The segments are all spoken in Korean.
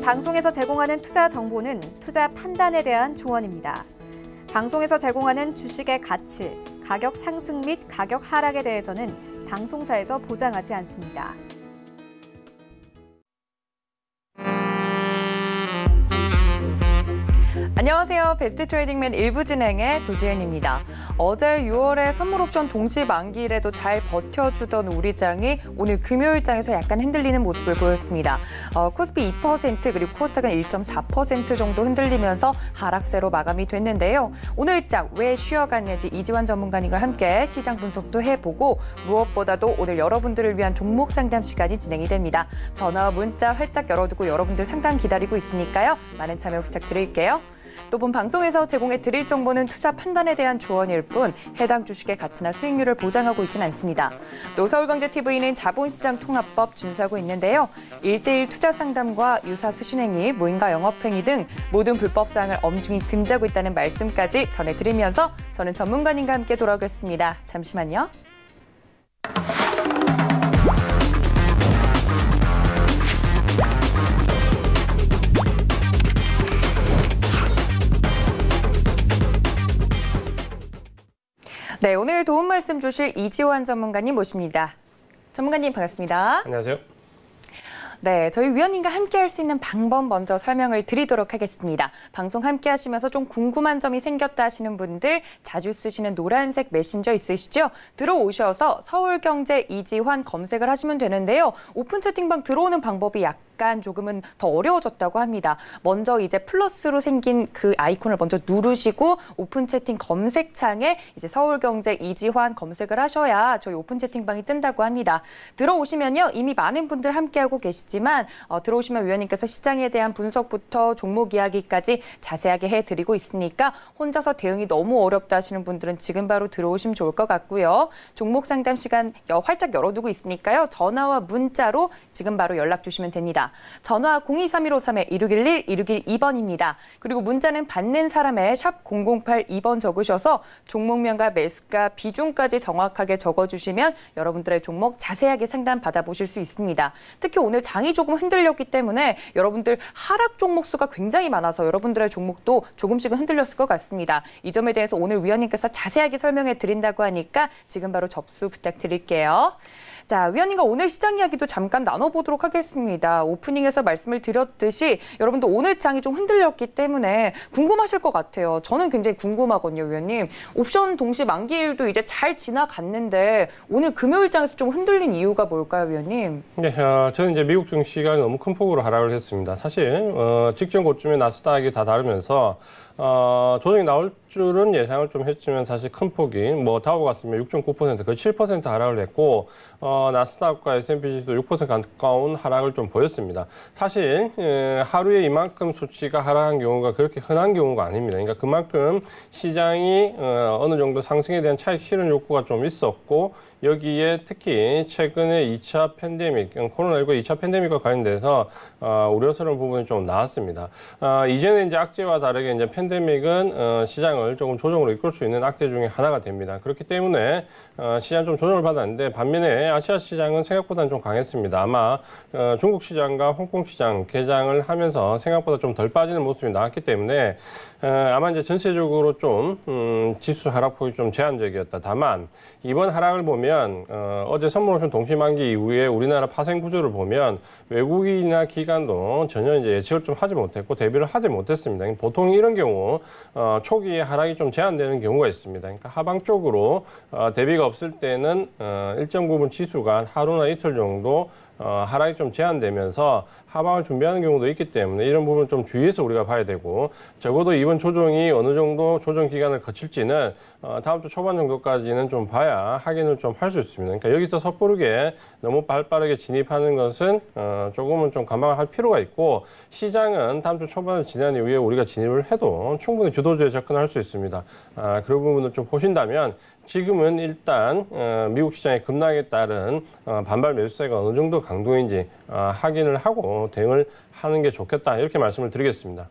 본 방송에서 제공하는 투자 정보는 투자 판단에 대한 조언입니다. 방송에서 제공하는 주식의 가치, 가격 상승 및 가격 하락에 대해서는 방송사에서 보장하지 않습니다. 안녕하세요. 베스트 트레이딩맨 일부 진행의 도지은입니다. 어제 6월에 선물 옵션 동시 만기일에도 잘 버텨주던 우리장이 오늘 금요일장에서 약간 흔들리는 모습을 보였습니다. 코스피 2% 그리고 코스닥은 1.4% 정도 흔들리면서 하락세로 마감이 됐는데요. 오늘장 왜 쉬어갔는지 이지환 전문가님과 함께 시장 분석도 해보고 무엇보다도 오늘 여러분들을 위한 종목 상담 시간이 진행이 됩니다. 전화와 문자 활짝 열어두고 여러분들 상담 기다리고 있으니까요. 많은 참여 부탁드릴게요. 또 본 방송에서 제공해 드릴 정보는 투자 판단에 대한 조언일 뿐 해당 주식의 가치나 수익률을 보장하고 있지는 않습니다. 또 서울경제TV는 자본시장 통합법 준수하고 있는데요. 1:1 투자 상담과 유사 수신행위, 무인가 영업행위 등 모든 불법 사항을 엄중히 금지하고 있다는 말씀까지 전해드리면서 저는 전문가님과 함께 돌아오겠습니다. 잠시만요. 네, 오늘 도움 말씀 주실 이지환 전문가님 모십니다. 전문가님 반갑습니다. 안녕하세요. 네, 저희 위원님과 함께 할 수 있는 방법 먼저 설명을 드리도록 하겠습니다. 방송 함께 하시면서 좀 궁금한 점이 생겼다 하시는 분들 자주 쓰시는 노란색 메신저 있으시죠? 들어오셔서 서울경제 이지환 검색을 하시면 되는데요. 오픈 채팅방 들어오는 방법이 약간 조금은 더 어려워졌다고 합니다. 먼저 이제 플러스로 생긴 그 아이콘을 먼저 누르시고 오픈 채팅 검색창에 이제 서울경제 이지환 검색을 하셔야 저희 오픈 채팅방이 뜬다고 합니다. 들어오시면요. 이미 많은 분들 함께하고 계시지만 들어오시면 위원님께서 시장에 대한 분석부터 종목 이야기까지 자세하게 해드리고 있으니까 혼자서 대응이 너무 어렵다 하시는 분들은 지금 바로 들어오시면 좋을 것 같고요. 종목 상담 시간 활짝 열어두고 있으니까요. 전화와 문자로 지금 바로 연락 주시면 됩니다. 전화 023153-1611, 1612번입니다. 그리고 문자는 받는 사람의 샵 0082번 적으셔서 종목명과 매수가, 비중까지 정확하게 적어주시면 여러분들의 종목 자세하게 상담 받아보실 수 있습니다. 특히 오늘 장이 조금 흔들렸기 때문에 여러분들 하락 종목 수가 굉장히 많아서 여러분들의 종목도 조금씩은 흔들렸을 것 같습니다. 이 점에 대해서 오늘 위원님께서 자세하게 설명해 드린다고 하니까 지금 바로 접수 부탁드릴게요. 자, 위원님과 오늘 시장 이야기도 잠깐 나눠보도록 하겠습니다. 오프닝에서 말씀을 드렸듯이 여러분들 오늘 장이 좀 흔들렸기 때문에 궁금하실 것 같아요. 저는 굉장히 궁금하거든요, 위원님. 옵션 동시 만기일도 이제 잘 지나갔는데 오늘 금요일장에서 좀 흔들린 이유가 뭘까요, 위원님? 네, 저는 이제 미국 증시가 너무 큰 폭으로 하락을 했습니다. 사실 직전 고점에 나스닥이 다 다르면서 조정이 나올 줄은 예상을 좀 했지만 사실 큰 폭이 다우 같으면 6.9% 거의 7% 하락을 했고 나스닥과 S&P 지수도 6% 가까운 하락을 좀 보였습니다. 사실 하루에 이만큼 수치가 하락한 경우가 그렇게 흔한 경우가 아닙니다. 그러니까 그만큼 시장이 어느 정도 상승에 대한 차익 실현 욕구가 좀 있었고 여기에 특히 최근에 2차 팬데믹, 코로나19 2차 팬데믹과 관련돼서 우려스러운 부분이 좀 나왔습니다. 이전에 이제 악재와 다르게 이제 팬데믹은 시장을 조금 조정으로 이끌 수 있는 악재 중에 하나가 됩니다. 그렇기 때문에 시장 좀 조정을 받았는데 반면에 아시아 시장은 생각보다는 좀 강했습니다. 아마 중국 시장과 홍콩 시장 개장을 하면서 생각보다 좀 덜 빠지는 모습이 나왔기 때문에 아마 이제 전체적으로 좀 지수 하락폭이 좀 제한적이었다. 다만 이번 하락을 보면 어제 선물옵션 동시만기 이후에 우리나라 파생 구조를 보면 외국인이나 기관도 전혀 이제 예측을 좀 하지 못했고 대비를 하지 못했습니다. 보통 이런 경우 초기에 하락이 좀 제한되는 경우가 있습니다. 그러니까 하방 쪽으로 대비가 없을 때는 일정 부분 지수가 하루나 이틀 정도 하락이 좀 제한되면서 하방을 준비하는 경우도 있기 때문에 이런 부분을 좀 주의해서 우리가 봐야 되고 적어도 이번 조정이 어느 정도 조정 기간을 거칠지는 다음 주 초반 정도까지는 좀 봐야 확인을 좀 할 수 있습니다. 그러니까 여기서 섣부르게 너무 발빠르게 진입하는 것은 조금은 좀 감안할 필요가 있고 시장은 다음 주 초반을 지난 이후에 우리가 진입을 해도 충분히 주도주에 접근할 수 있습니다. 그런 부분을 좀 보신다면 지금은 일단 미국 시장의 급락에 따른 반발 매수세가 어느 정도 강도인지 확인을 하고 대응을 하는 게 좋겠다 이렇게 말씀을 드리겠습니다.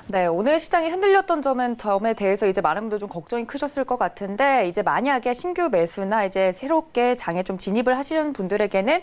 네, 오늘 시장이 흔들렸던 점에 대해서 이제 많은 분들 좀 걱정이 크셨을 것 같은데 이제 만약에 신규 매수나 이제 새롭게 장에 좀 진입을 하시는 분들에게는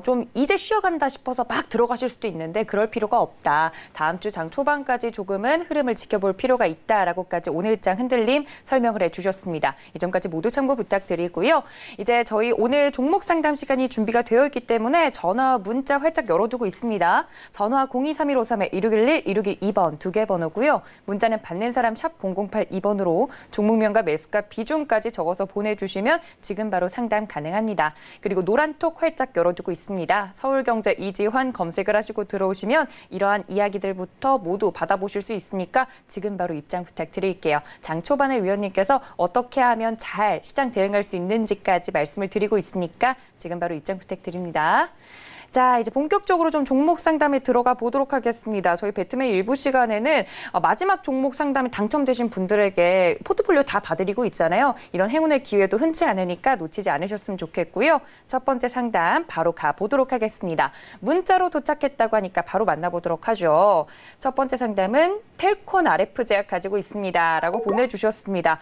좀 이제 쉬어간다 싶어서 막 들어가실 수도 있는데 그럴 필요가 없다. 다음 주 장 초반까지 조금은 흐름을 지켜볼 필요가 있다라고까지 오늘 장 흔들림 설명을 해주셨습니다. 이 점까지 모두 참고 부탁드리고요. 이제 저희 오늘 종목 상담 시간이 준비가 되어 있기 때문에 전화, 문자 활짝 열어두고 있습니다. 전화 023153-1611-1612번 두 개 번호고요. 문자는 받는 사람 샵 0082번으로 종목명과 매수가 비중까지 적어서 보내주시면 지금 바로 상담 가능합니다. 그리고 노란톡 활짝 열어두고 있습니다. 서울경제 이지환 검색을 하시고 들어오시면 이러한 이야기들부터 모두 받아보실 수 있으니까 지금 바로 입장 부탁드릴게요. 장 초반에 위원님께서 어떻게 하면 잘 시장 대응할 수 있는지까지 말씀을 드리고 있으니까 지금 바로 입장 부탁드립니다. 자, 이제 본격적으로 좀 종목 상담에 들어가 보도록 하겠습니다. 저희 배트맨 일부 시간에는 마지막 종목 상담에 당첨되신 분들에게 포트폴리오 다 봐드리고 있잖아요. 이런 행운의 기회도 흔치 않으니까 놓치지 않으셨으면 좋겠고요. 첫 번째 상담 바로 가보도록 하겠습니다. 문자로 도착했다고 하니까 바로 만나보도록 하죠. 첫 번째 상담은 텔콘 RF 제약 가지고 있습니다. 라고 보내주셨습니다.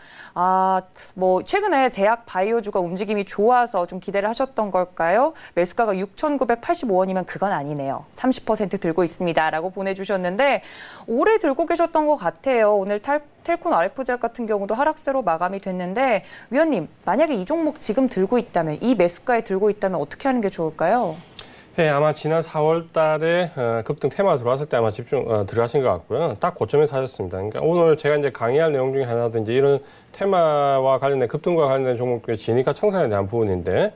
최근에 제약 바이오주가 움직임이 좋아서 좀 기대를 하셨던 걸까요? 매수가가 6,985원이면 그건 아니네요. 30% 들고 있습니다. 라고 보내주셨는데 오래 들고 계셨던 것 같아요. 오늘 텔콘 RF 제약 같은 경우도 하락세로 마감이 됐는데 위원님, 만약에 이 종목 지금 들고 있다면, 이 매수가에 들고 있다면 어떻게 하는 게 좋을까요? 네, 아마 지난 4월 달에 급등 테마 들어왔을 때 아마 들어가신 것 같고요. 딱 고점에 사셨습니다. 그러니까 오늘 제가 이제 강의할 내용 중에 하나도 이제 이런 테마와 관련된 급등과 관련된 종목의 진입과 청산에 대한 부분인데,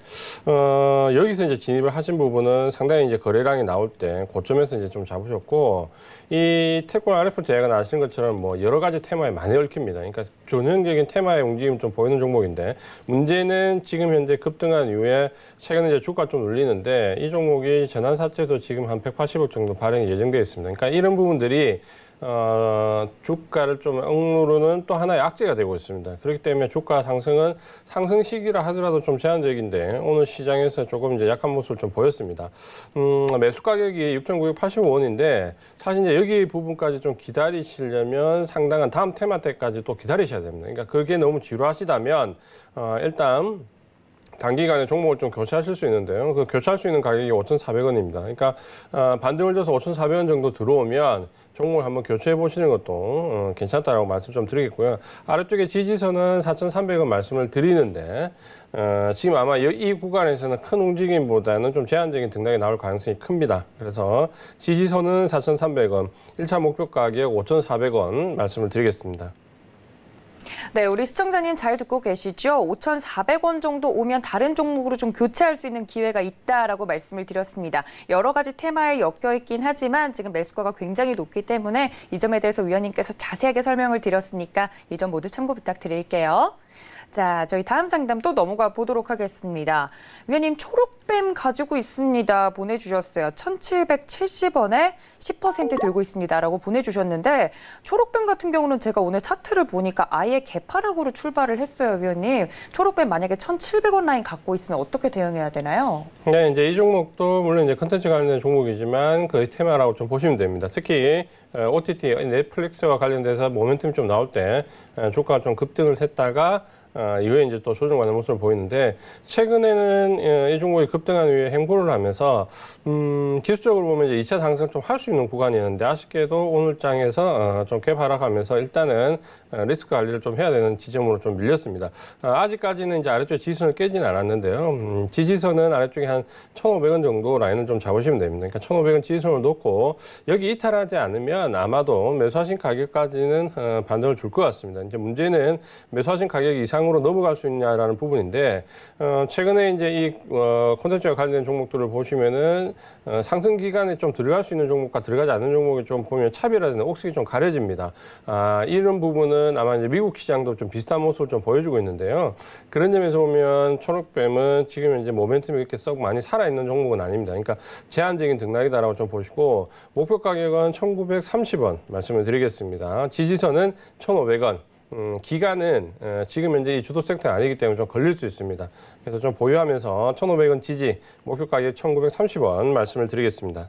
여기서 이제 진입을 하신 부분은 상당히 이제 거래량이 나올 때 고점에서 이제 좀 잡으셨고, 이 텔콘 RF 제약은 아시는 것처럼 뭐 여러 가지 테마에 많이 얽힙니다. 그러니까 전형적인 테마의 움직임 좀 보이는 종목인데, 문제는 지금 현재 급등한 이후에 최근에 이제 주가 좀 눌리는데 이 종목이 전환사채도 지금 한 180억 정도 발행이 예정되어 있습니다. 그러니까 이런 부분들이 주가를 좀 억누르는 또 하나의 악재가 되고 있습니다. 그렇기 때문에 주가 상승은 상승 시기라 하더라도 좀 제한적인데 오늘 시장에서 조금 이제 약한 모습을 좀 보였습니다. 매수 가격이 6,985원인데 사실 이제 여기 부분까지 좀 기다리시려면 상당한 다음 테마 때까지 또 기다리셔야 됩니다. 그러니까 그게 너무 지루하시다면 일단 단기간에 종목을 좀 교체하실 수 있는데요. 그 교체할 수 있는 가격이 5,400원입니다. 그러니까 반등을 줘서 5,400원 정도 들어오면 종목을 한번 교체해 보시는 것도 괜찮다라고 말씀 좀 드리겠고요. 아래쪽에 지지선은 4,300원 말씀을 드리는데 지금 아마 이 구간에서는 큰 움직임보다는 좀 제한적인 등락이 나올 가능성이 큽니다. 그래서 지지선은 4,300원, 1차 목표 가격 5,400원 말씀을 드리겠습니다. 네, 우리 시청자님 잘 듣고 계시죠? 5,400원 정도 오면 다른 종목으로 좀 교체할 수 있는 기회가 있다라고 말씀을 드렸습니다. 여러 가지 테마에 엮여 있긴 하지만 지금 매수가가 굉장히 높기 때문에 이 점에 대해서 위원님께서 자세하게 설명을 드렸으니까 이 점 모두 참고 부탁드릴게요. 자, 저희 다음 상담 또 넘어가 보도록 하겠습니다. 위원님, 초록뱀 가지고 있습니다. 보내주셨어요. 1,770원에 10% 들고 있습니다라고 보내주셨는데 초록뱀 같은 경우는 제가 오늘 차트를 보니까 아예 개파락으로 출발을 했어요, 위원님. 초록뱀 만약에 1,700원 라인 갖고 있으면 어떻게 대응해야 되나요? 네, 이제 이 종목도 물론 이제 컨텐츠 관련된 종목이지만 거의 테마라고 좀 보시면 됩니다. 특히 OTT, 넷플릭스와 관련돼서 모멘텀이 좀 나올 때 주가가 좀 급등을 했다가 이후에 이제 또 조정하는 모습을 보이는데 최근에는 이 종목이 급등한 이후에 행보를 하면서 기술적으로 보면 이제 2차 상승을 좀 할 수 있는 구간이었는데 아쉽게도 오늘 장에서 좀 갭하락하면서 일단은 리스크 관리를 좀 해야 되는 지점으로 좀 밀렸습니다. 아직까지는 이제 아래쪽 지지선을 깨지는 않았는데요. 지지선은 아래쪽에 한 1,500원 정도 라인을 좀 잡으시면 됩니다. 그러니까 1,500원 지지선을 놓고 여기 이탈하지 않으면 아마도 매수하신 가격까지는 반등을 줄 것 같습니다. 이제 문제는 매수하신 가격 이상으로 넘어갈 수 있냐라는 부분인데 최근에 이제 이 콘텐츠와 관련된 종목들을 보시면은 상승 기간에 좀 들어갈 수 있는 종목과 들어가지 않는 종목이 좀 보면 차별화되는 옥색이 좀 가려집니다. 이런 부분은 아마 이제 미국 시장도 좀 비슷한 모습을 좀 보여주고 있는데요. 그런 점에서 보면 초록뱀은 지금 이제 모멘텀이 이렇게 썩 많이 살아있는 종목은 아닙니다. 그러니까 제한적인 등락이다라고 좀 보시고 목표 가격은 1,930원 말씀을 드리겠습니다. 지지선은 1,500원. 기간은 지금 현재 이 주도 섹터가 아니기 때문에 좀 걸릴 수 있습니다. 그래서 좀 보유하면서 1,500원 지지, 목표 가격 1,930원 말씀을 드리겠습니다.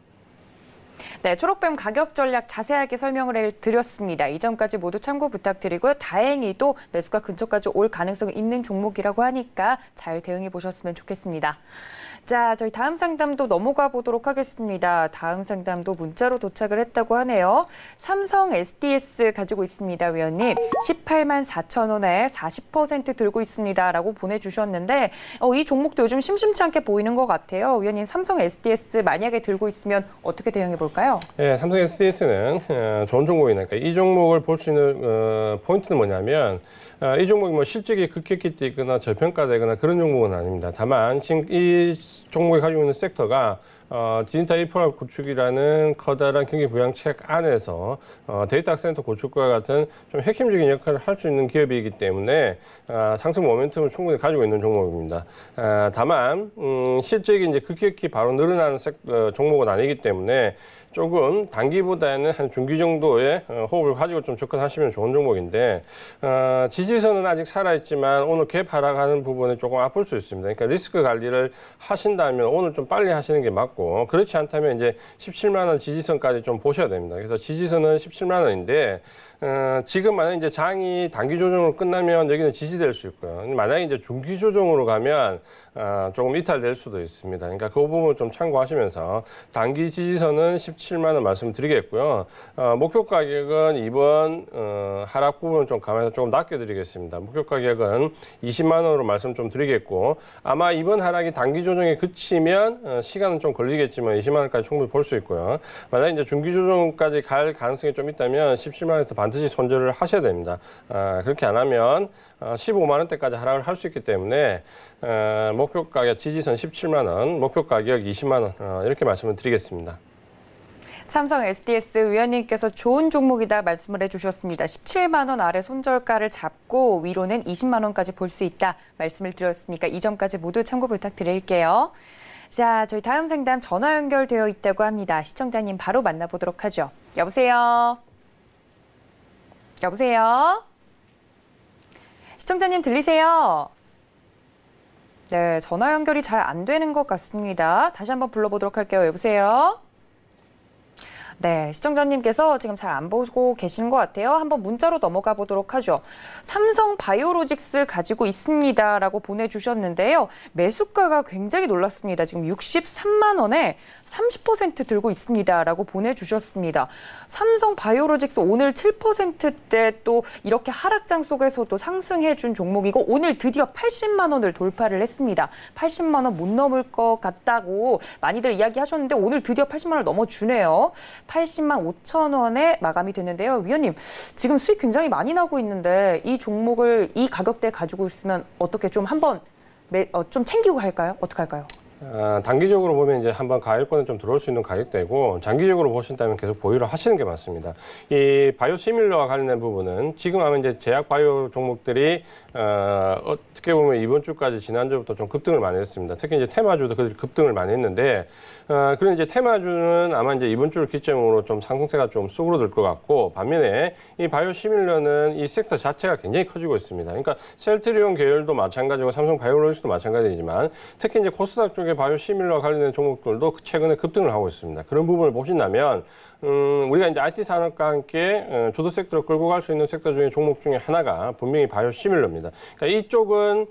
네, 초록뱀 가격 전략 자세하게 설명을 드렸습니다. 이 점까지 모두 참고 부탁드리고요. 다행히도 매수가 근처까지 올 가능성이 있는 종목이라고 하니까 잘 대응해 보셨으면 좋겠습니다. 자, 저희 다음 상담도 넘어가 보도록 하겠습니다. 다음 상담도 문자로 도착을 했다고 하네요. 삼성 SDS 가지고 있습니다, 위원님. 18만 4천 원에 40% 들고 있습니다라고 보내주셨는데 이 종목도 요즘 심심치 않게 보이는 것 같아요. 위원님, 삼성 SDS 만약에 들고 있으면 어떻게 대응해 볼까요? 네, 삼성 SDS는 좋은 종목이니까 이 종목을 볼 수 있는 포인트는 뭐냐면 이 종목이 뭐 실적이 급격히 뛰거나 저평가되거나 그런 종목은 아닙니다. 다만 지금 이 종목이 가지고 있는 섹터가 디지털 인프라 구축이라는 커다란 경기 부양책 안에서 데이터 센터 구축과 같은 좀 핵심적인 역할을 할 수 있는 기업이기 때문에 상승 모멘텀을 충분히 가지고 있는 종목입니다. 다만 실적이 이제 급격히 바로 늘어나는 종목은 아니기 때문에 조금 단기보다는 한 중기 정도의 호흡을 가지고 좀 접근하시면 좋은 종목인데 지지선은 아직 살아있지만 오늘 갭 하락하는 부분에 조금 아플 수 있습니다. 그러니까 리스크 관리를 하신다면 오늘 좀 빨리 하시는 게 맞고 그렇지 않다면 이제 17만 원 지지선까지 좀 보셔야 됩니다. 그래서 지지선은 17만 원인데 지금 만약 이제 장이 단기 조정으로 끝나면 여기는 지지될 수 있고요. 만약에 이제 중기 조정으로 가면 조금 이탈될 수도 있습니다. 그러니까 그 부분을 좀 참고하시면서 단기 지지선은 17만 원 말씀드리겠고요. 목표 가격은 이번 하락 부분을 좀 감안해서 조금 낮게 드리겠습니다. 목표 가격은 20만 원으로 말씀 좀 드리겠고 아마 이번 하락이 단기 조정에 그치면 시간은 좀 걸리겠지만 20만 원까지 충분히 볼 수 있고요. 만약 이제 중기 조정까지 갈 가능성이 좀 있다면 17만 원에서 반드시 손절을 하셔야 됩니다. 그렇게 안 하면 15만 원대까지 하락을 할 수 있기 때문에 목표 가격 지지선 17만 원, 목표 가격 20만 원 이렇게 말씀을 드리겠습니다. 삼성 SDS 위원님께서 좋은 종목이다 말씀을 해주셨습니다. 17만 원 아래 손절가를 잡고 위로는 20만 원까지 볼 수 있다 말씀을 드렸으니까 이 점까지 모두 참고 부탁드릴게요. 자, 저희 다음 상담 전화 연결되어 있다고 합니다. 시청자님 바로 만나보도록 하죠. 여보세요? 여보세요? 시청자님 들리세요? 네, 전화 연결이 잘 안 되는 것 같습니다. 다시 한번 불러보도록 할게요. 여보세요? 네, 시청자님께서 지금 잘 안 보고 계신 것 같아요. 한번 문자로 넘어가 보도록 하죠. 삼성 바이오로직스 가지고 있습니다라고 보내주셨는데요. 매수가가 굉장히 놀랐습니다. 지금 63만 원에 30% 들고 있습니다라고 보내주셨습니다. 삼성 바이오로직스 오늘 7%대 또 이렇게 하락장 속에서도 상승해준 종목이고 오늘 드디어 80만 원을 돌파를 했습니다. 80만 원 못 넘을 것 같다고 많이들 이야기하셨는데 오늘 드디어 80만 원을 넘어주네요. 80만 5천 원에 마감이 됐는데요. 위원님, 지금 수익 굉장히 많이 나고 있는데 이 종목을 이 가격대에 가지고 있으면 어떻게 좀 한번 좀 챙기고 할까요? 어떻게 할까요? 단기적으로 보면 이제 한번 가격권에 좀 들어올 수 있는 가격대고 장기적으로 보신다면 계속 보유를 하시는 게 맞습니다. 이 바이오 시밀러와 관련된 부분은 지금 하면 이제 제약 바이오 종목들이 어떻게 보면 이번 주까지 지난주부터 좀 급등을 많이 했습니다. 특히 이제 테마주도 그들이 급등을 많이 했는데 그런 이제 테마주는 아마 이제 이번 주를 기점으로 좀 상승세가 좀 쑥으로들 것 같고 반면에 이 바이오 시밀러는 이 섹터 자체가 굉장히 커지고 있습니다. 그러니까 셀트리온 계열도 마찬가지고 삼성 바이오로직스도 마찬가지지만 특히 이제 코스닥 쪽에 바이오 시밀러와 관련된 종목들도 최근에 급등을 하고 있습니다. 그런 부분을 보신다면 우리가 이제 IT 산업과 함께 주도 섹터로 끌고 갈 수 있는 섹터 중에 종목 중에 하나가 분명히 바이오 시밀러입니다. 그러니까 이쪽은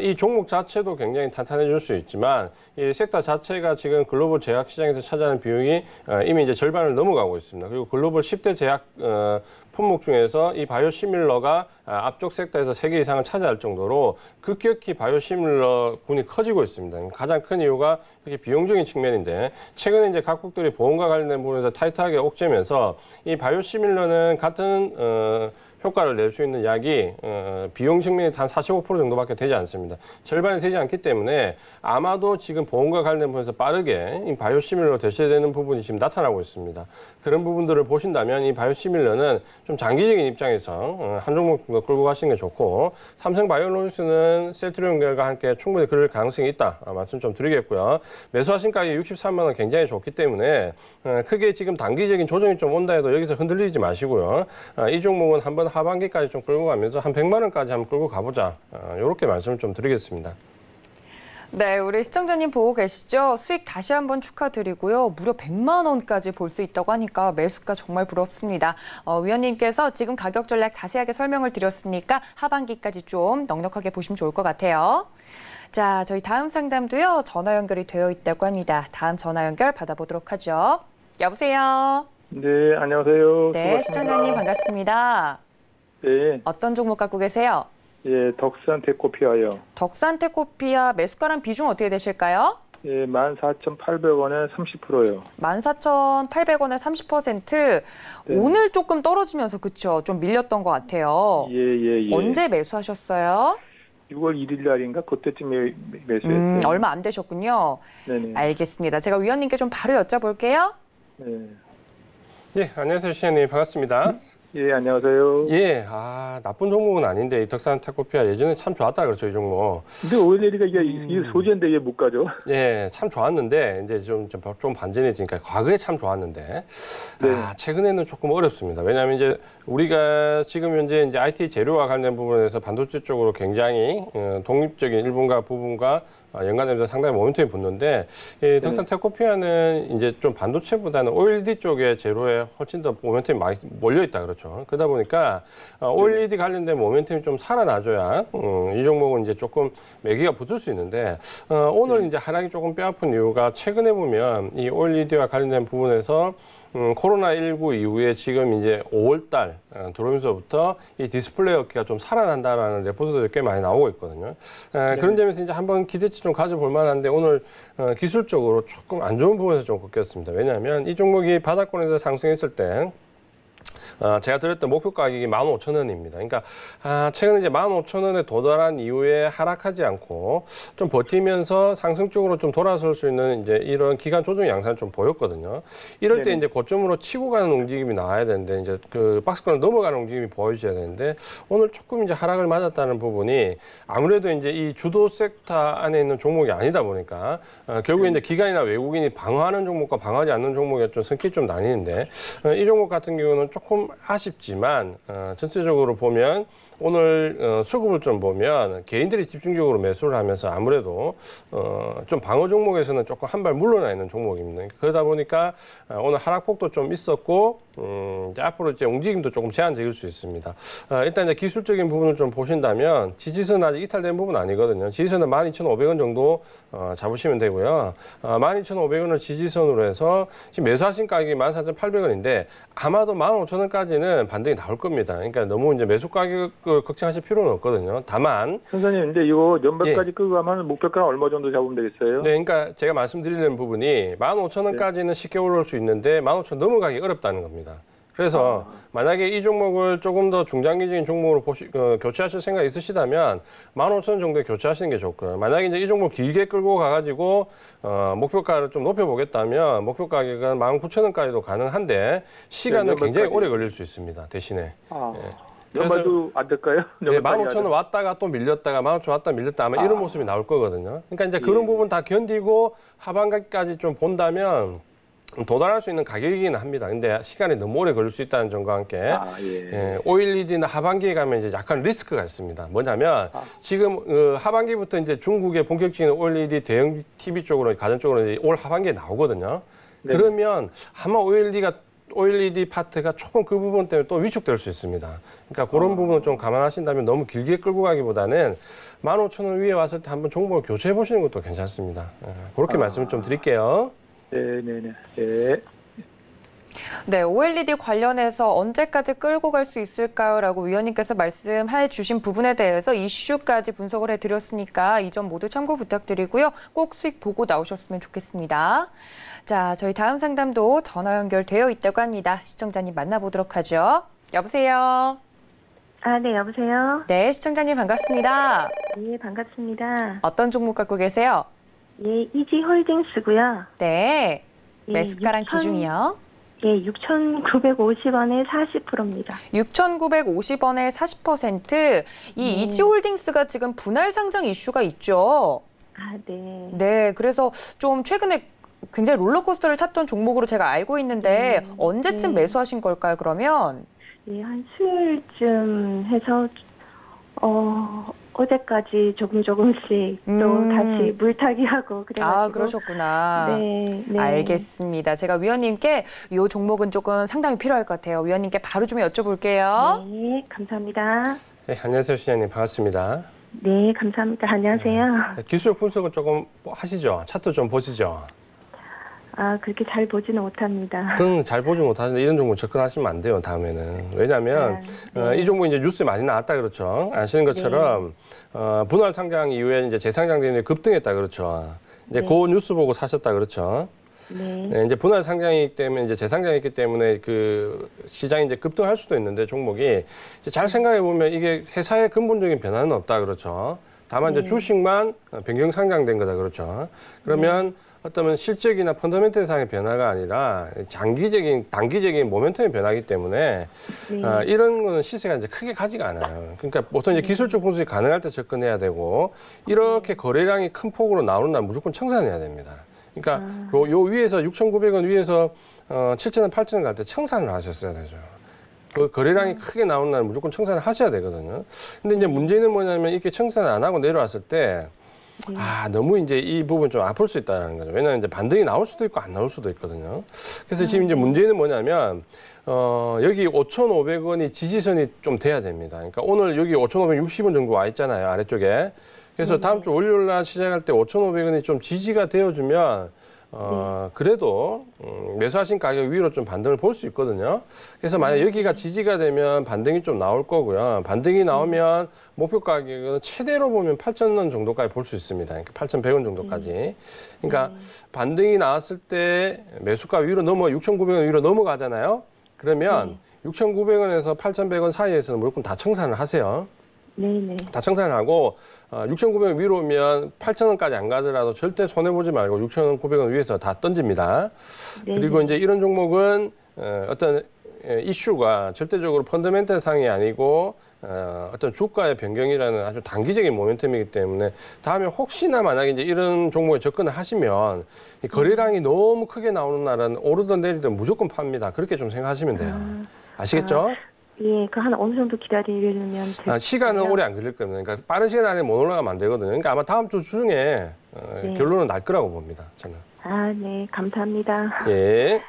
이 종목 자체도 굉장히 탄탄해질 수 있지만 이 섹터 자체가 지금 글로벌 제약 시장에서 차지하는 비용이 이미 이제 절반을 넘어가고 있습니다. 그리고 글로벌 10대 제약 품목 중에서 이 바이오 시밀러가 앞쪽 섹터에서 3개 이상을 차지할 정도로 급격히 바이오 시밀러 군이 커지고 있습니다. 가장 큰 이유가 이렇게 비용적인 측면인데 최근에 이제 각국들이 보험과 관련된 부분에서 타이트하게 옥죄면서 이 바이오 시밀러는 같은 효과를 낼 수 있는 약이 비용 측면이 한 45% 정도밖에 되지 않습니다. 절반이 되지 않기 때문에 아마도 지금 보험과 관련된 부분에서 빠르게 이 바이오시밀러로 대체되는 부분이 지금 나타나고 있습니다. 그런 부분들을 보신다면 이 바이오시밀러는 좀 장기적인 입장에서 한 종목 정도 끌고 가시는 게 좋고 삼성 바이오로직스는 셀트리온 계열과 함께 충분히 그럴 가능성이 있다 말씀 좀 드리겠고요. 매수하신 가격이 63만 원 굉장히 좋기 때문에 크게 지금 단기적인 조정이 좀 온다 해도 여기서 흔들리지 마시고요. 이 종목은 한번 하반기까지 좀 끌고 가면서 한 100만 원까지 한번 끌고 가보자. 이렇게 말씀을 좀 드리겠습니다. 네, 우리 시청자님 보고 계시죠? 수익 다시 한번 축하드리고요. 무려 100만 원까지 볼 수 있다고 하니까 매수가 정말 부럽습니다. 위원님께서 지금 가격 전략 자세하게 설명을 드렸으니까 하반기까지 좀 넉넉하게 보시면 좋을 것 같아요. 자, 저희 다음 상담도요. 전화 연결이 되어 있다고 합니다. 다음 전화 연결 받아보도록 하죠. 여보세요? 네, 안녕하세요. 네, 시청자님 반갑습니다. 네, 어떤 종목 갖고 계세요? 예, 덕산 데코피아요. 덕산테코피아 매수가랑 비중 어떻게 되실까요? 예, 14,800원에 30%요. 14,800원에 30%. 네. 오늘 조금 떨어지면서 그쵸? 좀 밀렸던 것 같아요. 예. 언제 매수하셨어요? 6월 1일 날인가 그때쯤에 매수했어요. 얼마 안 되셨군요. 네네. 알겠습니다. 제가 위원님께 좀 바로 여쭤볼게요. 네. 예, 안녕하세요, 시장님. 반갑습니다. 예, 안녕하세요. 예, 나쁜 종목은 아닌데, 이 덕산테코피아 예전에 참 좋았다 그렇죠, 이 종목. 근데 오일리가 이게 소재인데 이게 못 가죠? 예, 참 좋았는데, 이제 좀 반전해지니까, 과거에 참 좋았는데, 네. 최근에는 조금 어렵습니다. 왜냐하면 이제 우리가 지금 현재 이제 IT 재료와 관련 부분에서 반도체 쪽으로 굉장히 독립적인 일본과 부분과 연관되면서 상당히 모멘텀이 붙는데, 이 덕산테코피아는 이제 좀 반도체보다는 OLED 쪽의 재료에 훨씬 더 모멘텀이 많이 몰려있다 그렇죠. 그러다 보니까 OLED 관련된 모멘텀이 좀 살아나줘야 이 종목은 이제 조금 매기가 붙을 수 있는데, 오늘 이제 하락이 조금 뼈아픈 이유가 최근에 보면 이 OLED와 관련된 부분에서 코로나19 이후에 지금 이제 5월달 들어오면서부터 이 디스플레이 업계가 좀 살아난다라는 레포트들이 꽤 많이 나오고 있거든요. 그런 점에서 이제 한번 기대치 좀 가져볼 만한데 오늘 기술적으로 조금 안 좋은 부분에서 좀 꺾였습니다. 왜냐하면 이 종목이 바닥권에서 상승했을 때 제가 드렸던 목표 가격이 15,000원입니다. 그러니까 최근에 이제 15,000원에 도달한 이후에 하락하지 않고 좀 버티면서 상승 쪽으로 좀 돌아설 수 있는 이제 이런 기간 조정 양상을 좀 보였거든요. 이럴 때 이제 고점으로 치고 가는 움직임이 나와야 되는데 이제 그 박스권을 넘어가는 움직임이 보여줘야 되는데 오늘 조금 이제 하락을 맞았다는 부분이 아무래도 이제 이 주도 섹터 안에 있는 종목이 아니다 보니까 결국에 이제 기관이나 외국인이 방어하는 종목과 방어하지 않는 종목이 좀 성격이 좀 나뉘는데 이 종목 같은 경우는 조금 아쉽지만 전체적으로 보면 오늘 수급을 좀 보면 개인들이 집중적으로 매수를 하면서 아무래도 좀 방어 종목에서는 조금 한 발 물러나 있는 종목입니다. 그러다 보니까 오늘 하락폭도 좀 있었고 이제 앞으로 이제 움직임도 조금 제한적일 수 있습니다. 일단 이제 기술적인 부분을 좀 보신다면 지지선은 아직 이탈된 부분 아니거든요. 지지선은 12,500원 정도 잡으시면 되고요. 12,500원을 지지선으로 해서 지금 매수하신 가격이 14,800원인데 아마도 15,000원까지는 반등이 나올 겁니다. 그러니까 너무 이제 매수 가격을 걱정하실 필요는 없거든요. 다만 선생님, 근데 이거 연말까지 끌고 가면 목표가 얼마 정도 잡으면 되겠어요? 네, 그러니까 제가 말씀드리는 부분이 15,000원까지는 쉽게 올라올 수 있는데 15,000원 넘어가기 어렵다는 겁니다. 그래서 만약에 이 종목을 조금 더 중장기적인 종목으로 교체하실 생각이 있으시다면 15,000원 정도에 교체하시는 게 좋고요. 만약에 이제 이 종목을 길게 끌고 가가지고 목표가를 좀 높여보겠다면 목표 가격은 19,000원까지도 가능한데 시간은 굉장히 오래 걸릴 수 있습니다. 대신에. 연말도 안 될까요? 네, 15,000원 왔다가 또 밀렸다가 15,000원 왔다 밀렸다 아마 이런 모습이 나올 거거든요. 그러니까 이제 그런 부분 다 견디고 하반기까지 좀 본다면 도달할 수 있는 가격이긴 합니다. 근데 시간이 너무 오래 걸릴 수 있다는 점과 함께 OLED나 하반기에 가면 이제 약간 리스크가 있습니다. 뭐냐면 지금 하반기부터 이제 중국의 본격적인 OLED 대형 TV 쪽으로 가전 쪽으로 이제 올 하반기에 나오거든요. 네. 그러면 아마 OLED 파트가 조금 그 부분 때문에 또 위축될 수 있습니다. 그러니까 그런 부분을 좀 감안하신다면 너무 길게 끌고 가기보다는 15,000원 위에 왔을 때 한번 종목을 교체해 보시는 것도 괜찮습니다. 그렇게 말씀을 좀 드릴게요. 네네네. 네, OLED 관련해서 언제까지 끌고 갈 수 있을까요? 라고 위원님께서 말씀해 주신 부분에 대해서 이슈까지 분석을 해드렸으니까 이 점 모두 참고 부탁드리고요. 꼭 수익 보고 나오셨으면 좋겠습니다. 자, 저희 다음 상담도 전화 연결되어 있다고 합니다. 시청자님 만나보도록 하죠. 여보세요? 네, 여보세요? 네, 시청자님 반갑습니다. 예, 반갑습니다. 어떤 종목 갖고 계세요? 예, 이지홀딩스고요. 네, 예, 매수가랑 비중이요? 예, 6,950원에 40%입니다. 6,950원에 40%. 이 이지홀딩스가 지금 분할 상장 이슈가 있죠? 네. 네, 그래서 좀 최근에 굉장히 롤러코스터를 탔던 종목으로 제가 알고 있는데 언제쯤 매수하신 걸까요, 그러면? 예, 한 수요일쯤 해서 어제까지 조금씩 또 다시 물타기 하고 그래가지고. 아, 그러셨구나. 네, 네. 알겠습니다. 제가 위원님께 이 종목은 조금 상담이 필요할 것 같아요. 위원님께 바로 좀 여쭤볼게요. 네, 감사합니다. 네, 안녕하세요, 시장님. 반갑습니다. 네, 감사합니다. 안녕하세요. 기술적 분석을 조금 하시죠. 차트 좀 보시죠. 아, 그렇게 잘 보지는 못합니다. 그럼 잘 보지 못하시는데 이런 종목 접근하시면 안 돼요, 다음에는. 왜냐하면 이 종목 이제 뉴스에 많이 나왔다 그렇죠. 아시는 것처럼 분할 상장 이후에 이제 재상장되는 급등했다 그렇죠. 이제 그 뉴스 보고 사셨다 그렇죠. 네, 이제 분할 상장이기 때문에 이제 재상장이기 때문에 그 시장이 이제 급등할 수도 있는데 종목이 이제 잘 생각해 보면 이게 회사의 근본적인 변화는 없다 그렇죠. 다만 이제 주식만 변경 상장된 거다 그렇죠. 그러면 어떤 실적이나 펀더멘털상의 변화가 아니라 단기적인 모멘텀의 변화이기 때문에 이런 거는 시세가 이제 크게 가지가 않아요. 그러니까 보통 이제 기술적 분석이 가능할 때 접근해야 되고 이렇게 거래량이 큰 폭으로 나오는 날 무조건 청산해야 됩니다. 그러니까 요 위에서 6,900원 위에서 7,000원, 8,000원 갈 때 청산을 하셨어야 되죠. 그 거래량이 크게 나오는 날 무조건 청산을 하셔야 되거든요. 근데 이제 문제는 뭐냐면 이렇게 청산을 안 하고 내려왔을 때 너무 이제 이 부분 좀 아플 수 있다는 거죠. 왜냐하면 이제 반등이 나올 수도 있고 안 나올 수도 있거든요. 그래서 지금 이제 문제는 뭐냐면, 여기 5,500원이 지지선이 좀 돼야 됩니다. 그러니까 오늘 여기 5,560원 정도 와 있잖아요. 아래쪽에. 그래서 다음 주 월요일 날 시작할 때 5,500원이 좀 지지가 되어주면, 그래도 매수하신 가격 위로 좀 반등을 볼 수 있거든요. 그래서 만약 여기가 지지가 되면 반등이 좀 나올 거고요. 반등이 나오면 목표 가격은 최대로 보면 8,000원 정도까지 볼 수 있습니다. 그러니까 8,100원 정도까지. 그러니까 반등이 나왔을 때 매수가 위로 6,900원 위로 넘어가잖아요. 그러면 6,900원에서 8,100원 사이에서는 무조건 다 청산을 하세요. 네네. 다 청산을 하고 6,900원 위로 오면 8,000원까지 안 가더라도 절대 손해보지 말고 6,900원 위에서 다 던집니다. 네네. 그리고 이제 이런 종목은 어떤 이슈가 절대적으로 펀더멘털 상이 아니고 어떤 주가의 변경이라는 아주 단기적인 모멘텀이기 때문에 다음에 혹시나 만약에 이제 이런 종목에 접근을 하시면 이 거래량이 너무 크게 나오는 날은 오르든 내리든 무조건 팝니다. 그렇게 좀 생각하시면 돼요. 아시겠죠? 예, 그 한 어느 정도 기다리려면 될까요? 시간은 오래 안 걸릴 겁니다. 그러니까 빠른 시간 안에 못 올라가면 안 되거든요. 그러니까 아마 다음 주 중에 결론은 날 거라고 봅니다. 저는. 아, 네, 감사합니다. 예.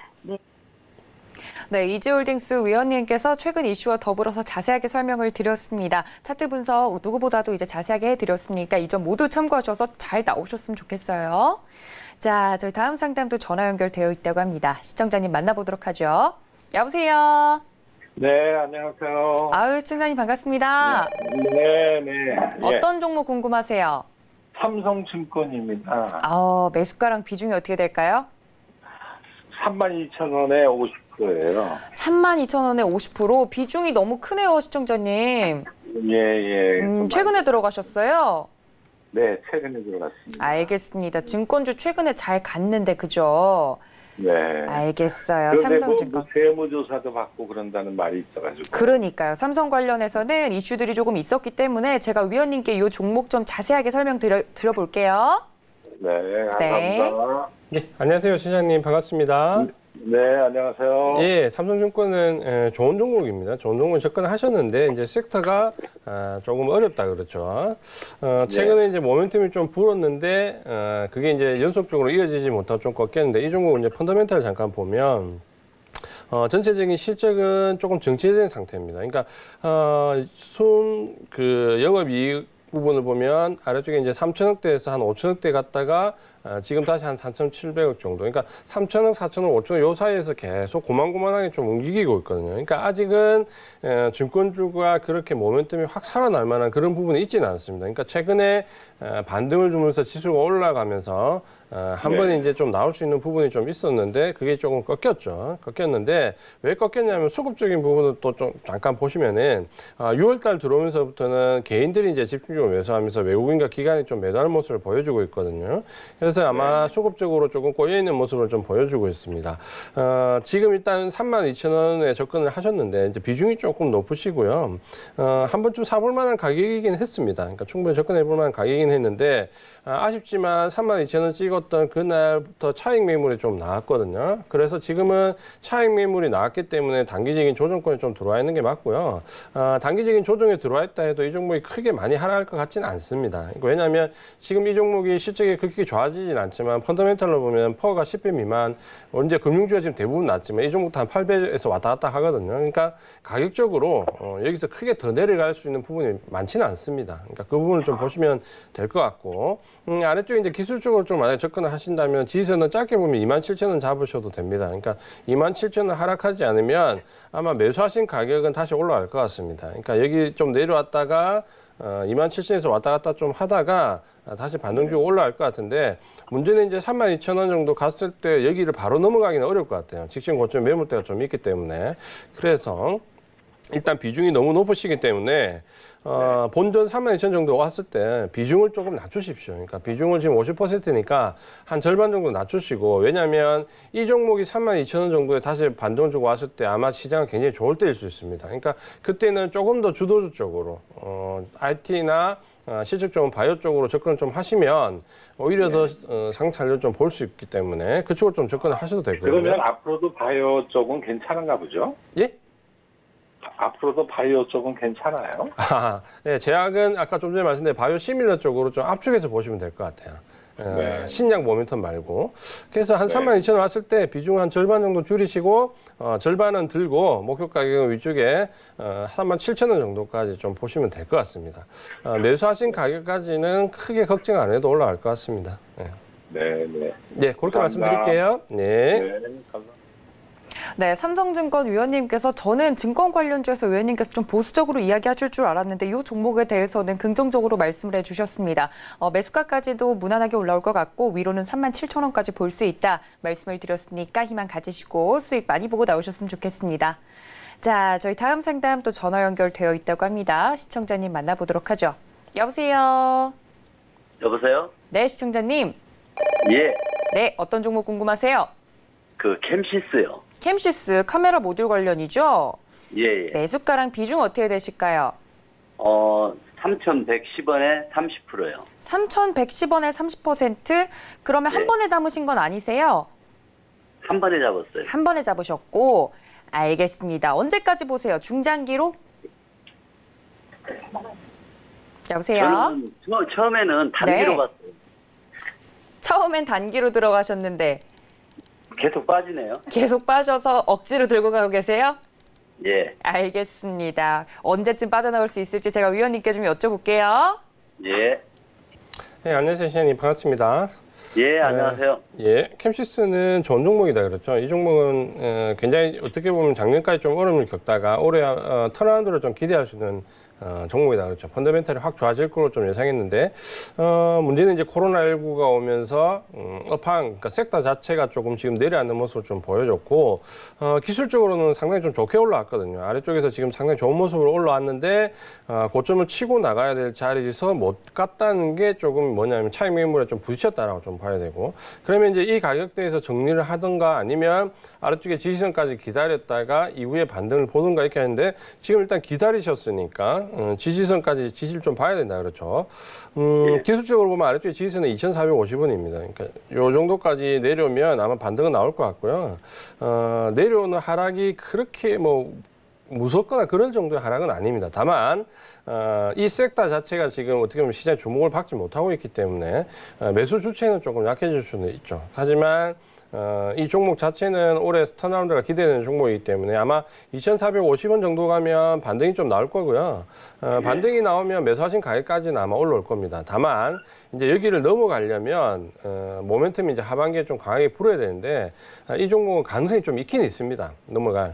네, 이지홀딩스 위원님께서 최근 이슈와 더불어서 자세하게 설명을 드렸습니다. 차트 분석 누구보다도 이제 자세하게 해드렸으니까 이 점 모두 참고하셔서 잘 나오셨으면 좋겠어요. 자, 저희 다음 상담도 전화 연결되어 있다고 합니다. 시청자님 만나보도록 하죠. 여보세요. 네, 안녕하세요. 아유, 시청자님 반갑습니다. 네. 어떤 종목 궁금하세요? 삼성증권입니다. 매수가랑 비중이 어떻게 될까요? 32,000원에 50%예요. 32,000원에 50%? 비중이 너무 크네요, 시청자님. 예. 최근에 들어가셨어요? 네, 최근에 들어갔습니다. 알겠습니다. 증권주 최근에 잘 갔는데, 그죠? 네. 알겠어요. 그런데 삼성증권. 세무조사도 받고 그런다는 말이 있어가지고. 그러니까요. 삼성 관련해서는 이슈들이 조금 있었기 때문에 제가 위원님께 이 종목 좀 자세하게 설명 드려볼게요. 네, 감사합니다. 네, 안녕하세요, 시장님. 반갑습니다. 네, 안녕하세요. 예, 삼성증권은 좋은 종목입니다. 좋은 종목 접근을 하셨는데 이제 섹터가 조금 어렵다 그렇죠. 최근에 이제 모멘텀이 좀 불었는데 그게 이제 연속적으로 이어지지 못하고 좀 꺾였는데 이 종목은 이제 펀더멘탈 잠깐 보면 전체적인 실적은 조금 정체된 상태입니다. 그러니까 영업이익 부분을 보면 아래쪽에 이제 3천억대에서 한 5천억대 갔다가 지금 다시 한 3,700억 정도. 그러니까 3천억, 4천억, 5천억 요 사이에서 계속 고만고만하게 좀 움직이고 있거든요. 그러니까 아직은 증권주가 그렇게 모멘텀이 확 살아날 만한 그런 부분이 있지는 않습니다. 그러니까 최근에 반등을 주면서 지수가 올라가면서 한 번에 이제 좀 나올 수 있는 부분이 좀 있었는데 그게 조금 꺾였는데 왜 꺾였냐면 수급적인 부분을 또 좀 잠깐 보시면은 6월달 들어오면서부터는 개인들이 이제 집중적으로 매수하면서 외국인과 기관이 좀 매도하는 모습을 보여주고 있거든요. 그래서 그래서 아마 수급적으로 조금 꼬여있는 모습을 좀 보여주고 있습니다. 지금 일단 32,000원에 접근을 하셨는데 이제 비중이 조금 높으시고요. 한 번쯤 사볼 만한 가격이긴 했습니다. 그러니까 충분히 접근해 볼 만한 가격이긴 했는데 아쉽지만 32,000원 찍었던 그날부터 차익 매물이 좀 나왔거든요. 그래서 지금은 차익 매물이 나왔기 때문에 단기적인 조정권에 좀 들어와 있는 게 맞고요. 단기적인 조정에 들어와 있다 해도 이 종목이 크게 많이 하락할 것 같지는 않습니다. 그러니까 왜냐하면 지금 이 종목이 실적이 그렇게 좋아지진 않지만 펀더멘털로 보면 퍼가 10배 미만, 언제 금융주가 지금 대부분 낮지만 이 종목도 한 8배에서 왔다 갔다 하거든요. 그러니까 가격적으로 여기서 크게 더 내려갈 수 있는 부분이 많지는 않습니다. 그러니까 그 부분을 좀 보시면 될 것 같고, 아래쪽에 이제 기술적으로 좀 만약에 접근을 하신다면 지지선은 짧게 보면 27,000원 잡으셔도 됩니다. 그러니까 27,000원 하락하지 않으면 아마 매수하신 가격은 다시 올라갈 것 같습니다. 그러니까 여기 좀 내려왔다가 27,000원에서 왔다 갔다 좀 하다가 다시 반등 주고 올라갈 것 같은데, 문제는 이제 32,000원 정도 갔을 때 여기를 바로 넘어가기는 어려울 것 같아요. 직전 고점 매물대가 좀 있기 때문에. 그래서 일단 비중이 너무 높으시기 때문에 본전 32,000 정도 왔을 때 비중을 조금 낮추십시오. 그러니까 비중을 지금 50%니까 한 절반 정도 낮추시고, 왜냐하면 이 종목이 32,000원 정도에 다시 반등을 주고 왔을 때 아마 시장은 굉장히 좋을 때일 수 있습니다. 그러니까 그때는 조금 더 주도주 쪽으로 IT나 실적 좋은 바이오 쪽으로 접근을 좀 하시면 오히려 더 상승률을 좀 볼 수 있기 때문에 그쪽으로 좀 접근을 하셔도 되고요. 그러면 앞으로도 바이오 쪽은 괜찮은가 보죠? 예? 앞으로도 바이오 쪽은 괜찮아요? 네, 제약은 아까 좀 전에 말씀드린 바이오 시밀러 쪽으로 좀 압축해서 보시면 될 것 같아요. 네. 신약 모멘텀 말고. 그래서 한 네. 32,000원 왔을 때 비중 한 절반 정도 줄이시고 절반은 들고 목표 가격은 위쪽에 37,000원 정도까지 좀 보시면 될 것 같습니다. 매수하신 가격까지는 크게 걱정 안 해도 올라갈 것 같습니다. 네, 네. 네, 그렇게 감사합니다. 말씀드릴게요. 네. 네, 감사합니다. 네, 삼성증권 위원님께서 저는 증권 관련주에서 위원님께서 좀 보수적으로 이야기하실 줄 알았는데 이 종목에 대해서는 긍정적으로 말씀을 해주셨습니다. 매수가까지도 무난하게 올라올 것 같고 위로는 37,000원까지 볼 수 있다 말씀을 드렸으니까 희망 가지시고 수익 많이 보고 나오셨으면 좋겠습니다. 자, 저희 다음 상담 또 전화 연결되어 있다고 합니다. 시청자님 만나보도록 하죠. 여보세요? 여보세요? 네, 시청자님. 예, 네, 어떤 종목 궁금하세요? 캠시스요. 캠시스 카메라 모듈 관련이죠? 예. 매수가랑 비중 어떻게 되실까요? 3,110원에 30%요. 3,110원에 30%? 그러면 한 네. 번에 담으신 건 아니세요? 한 번에 잡았어요. 한 번에 잡으셨고, 알겠습니다. 언제까지 보세요? 중장기로? 여보세요? 저는 처음에는 단기로 네. 봤어요. 처음엔 단기로 들어가셨는데 계속 빠지네요. 계속 빠져서 억지로 들고 가고 계세요? 예. 알겠습니다. 언제쯤 빠져나올 수 있을지 제가 위원님께 좀 여쭤볼게요. 예. 네, 안녕하세요, 시장님. 반갑습니다. 예, 안녕하세요. 예, 캠시스는 좋은 종목이다 그렇죠. 이 종목은 굉장히 어떻게 보면 작년까지 좀 어려움을 겪다가 올해 턴어라운드를 좀 기대할 수 있는 종목이다 그렇죠. 펀더멘탈이 확 좋아질 걸로 좀 예상했는데 문제는 이제 코로나19가 오면서 업황, 그러니까 섹터 자체가 조금 지금 내려앉는 모습을 좀 보여줬고 기술적으로는 상당히 좀 좋게 올라왔거든요. 아래쪽에서 지금 상당히 좋은 모습으로 올라왔는데 고점을 치고 나가야 될 자리에서 못 갔다는 게 조금 뭐냐면 차익 매물에 좀 부딪혔다라고 좀 봐야 되고, 그러면 이제 이 가격대에서 정리를 하든가 아니면 아래쪽에 지지선까지 기다렸다가 이후에 반등을 보든가 이렇게 하는데 지금 일단 기다리셨으니까 지지선까지 지지를 좀 봐야 된다 그렇죠. 기술적으로 보면 아래쪽에 지지선은 2,450원입니다. 그러니까 요 정도까지 내려오면 아마 반등은 나올 것 같고요. 내려오는 하락이 그렇게 뭐 무섭거나 그럴 정도의 하락은 아닙니다. 다만 이 섹터 자체가 지금 어떻게 보면 시장에 주목을 받지 못하고 있기 때문에 매수 주체는 조금 약해질 수는 있죠. 하지만 이 종목 자체는 올해 턴어라운드가 기대되는 종목이기 때문에 아마 2,450원 정도 가면 반등이 좀 나올 거고요. 반등이 나오면 매수하신 가격까지는 아마 올라올 겁니다. 다만 이제 여기를 넘어가려면 모멘텀이 이제 하반기에 좀 강하게 불어야 되는데 이 종목은 가능성이 좀 있긴 있습니다. 넘어갈.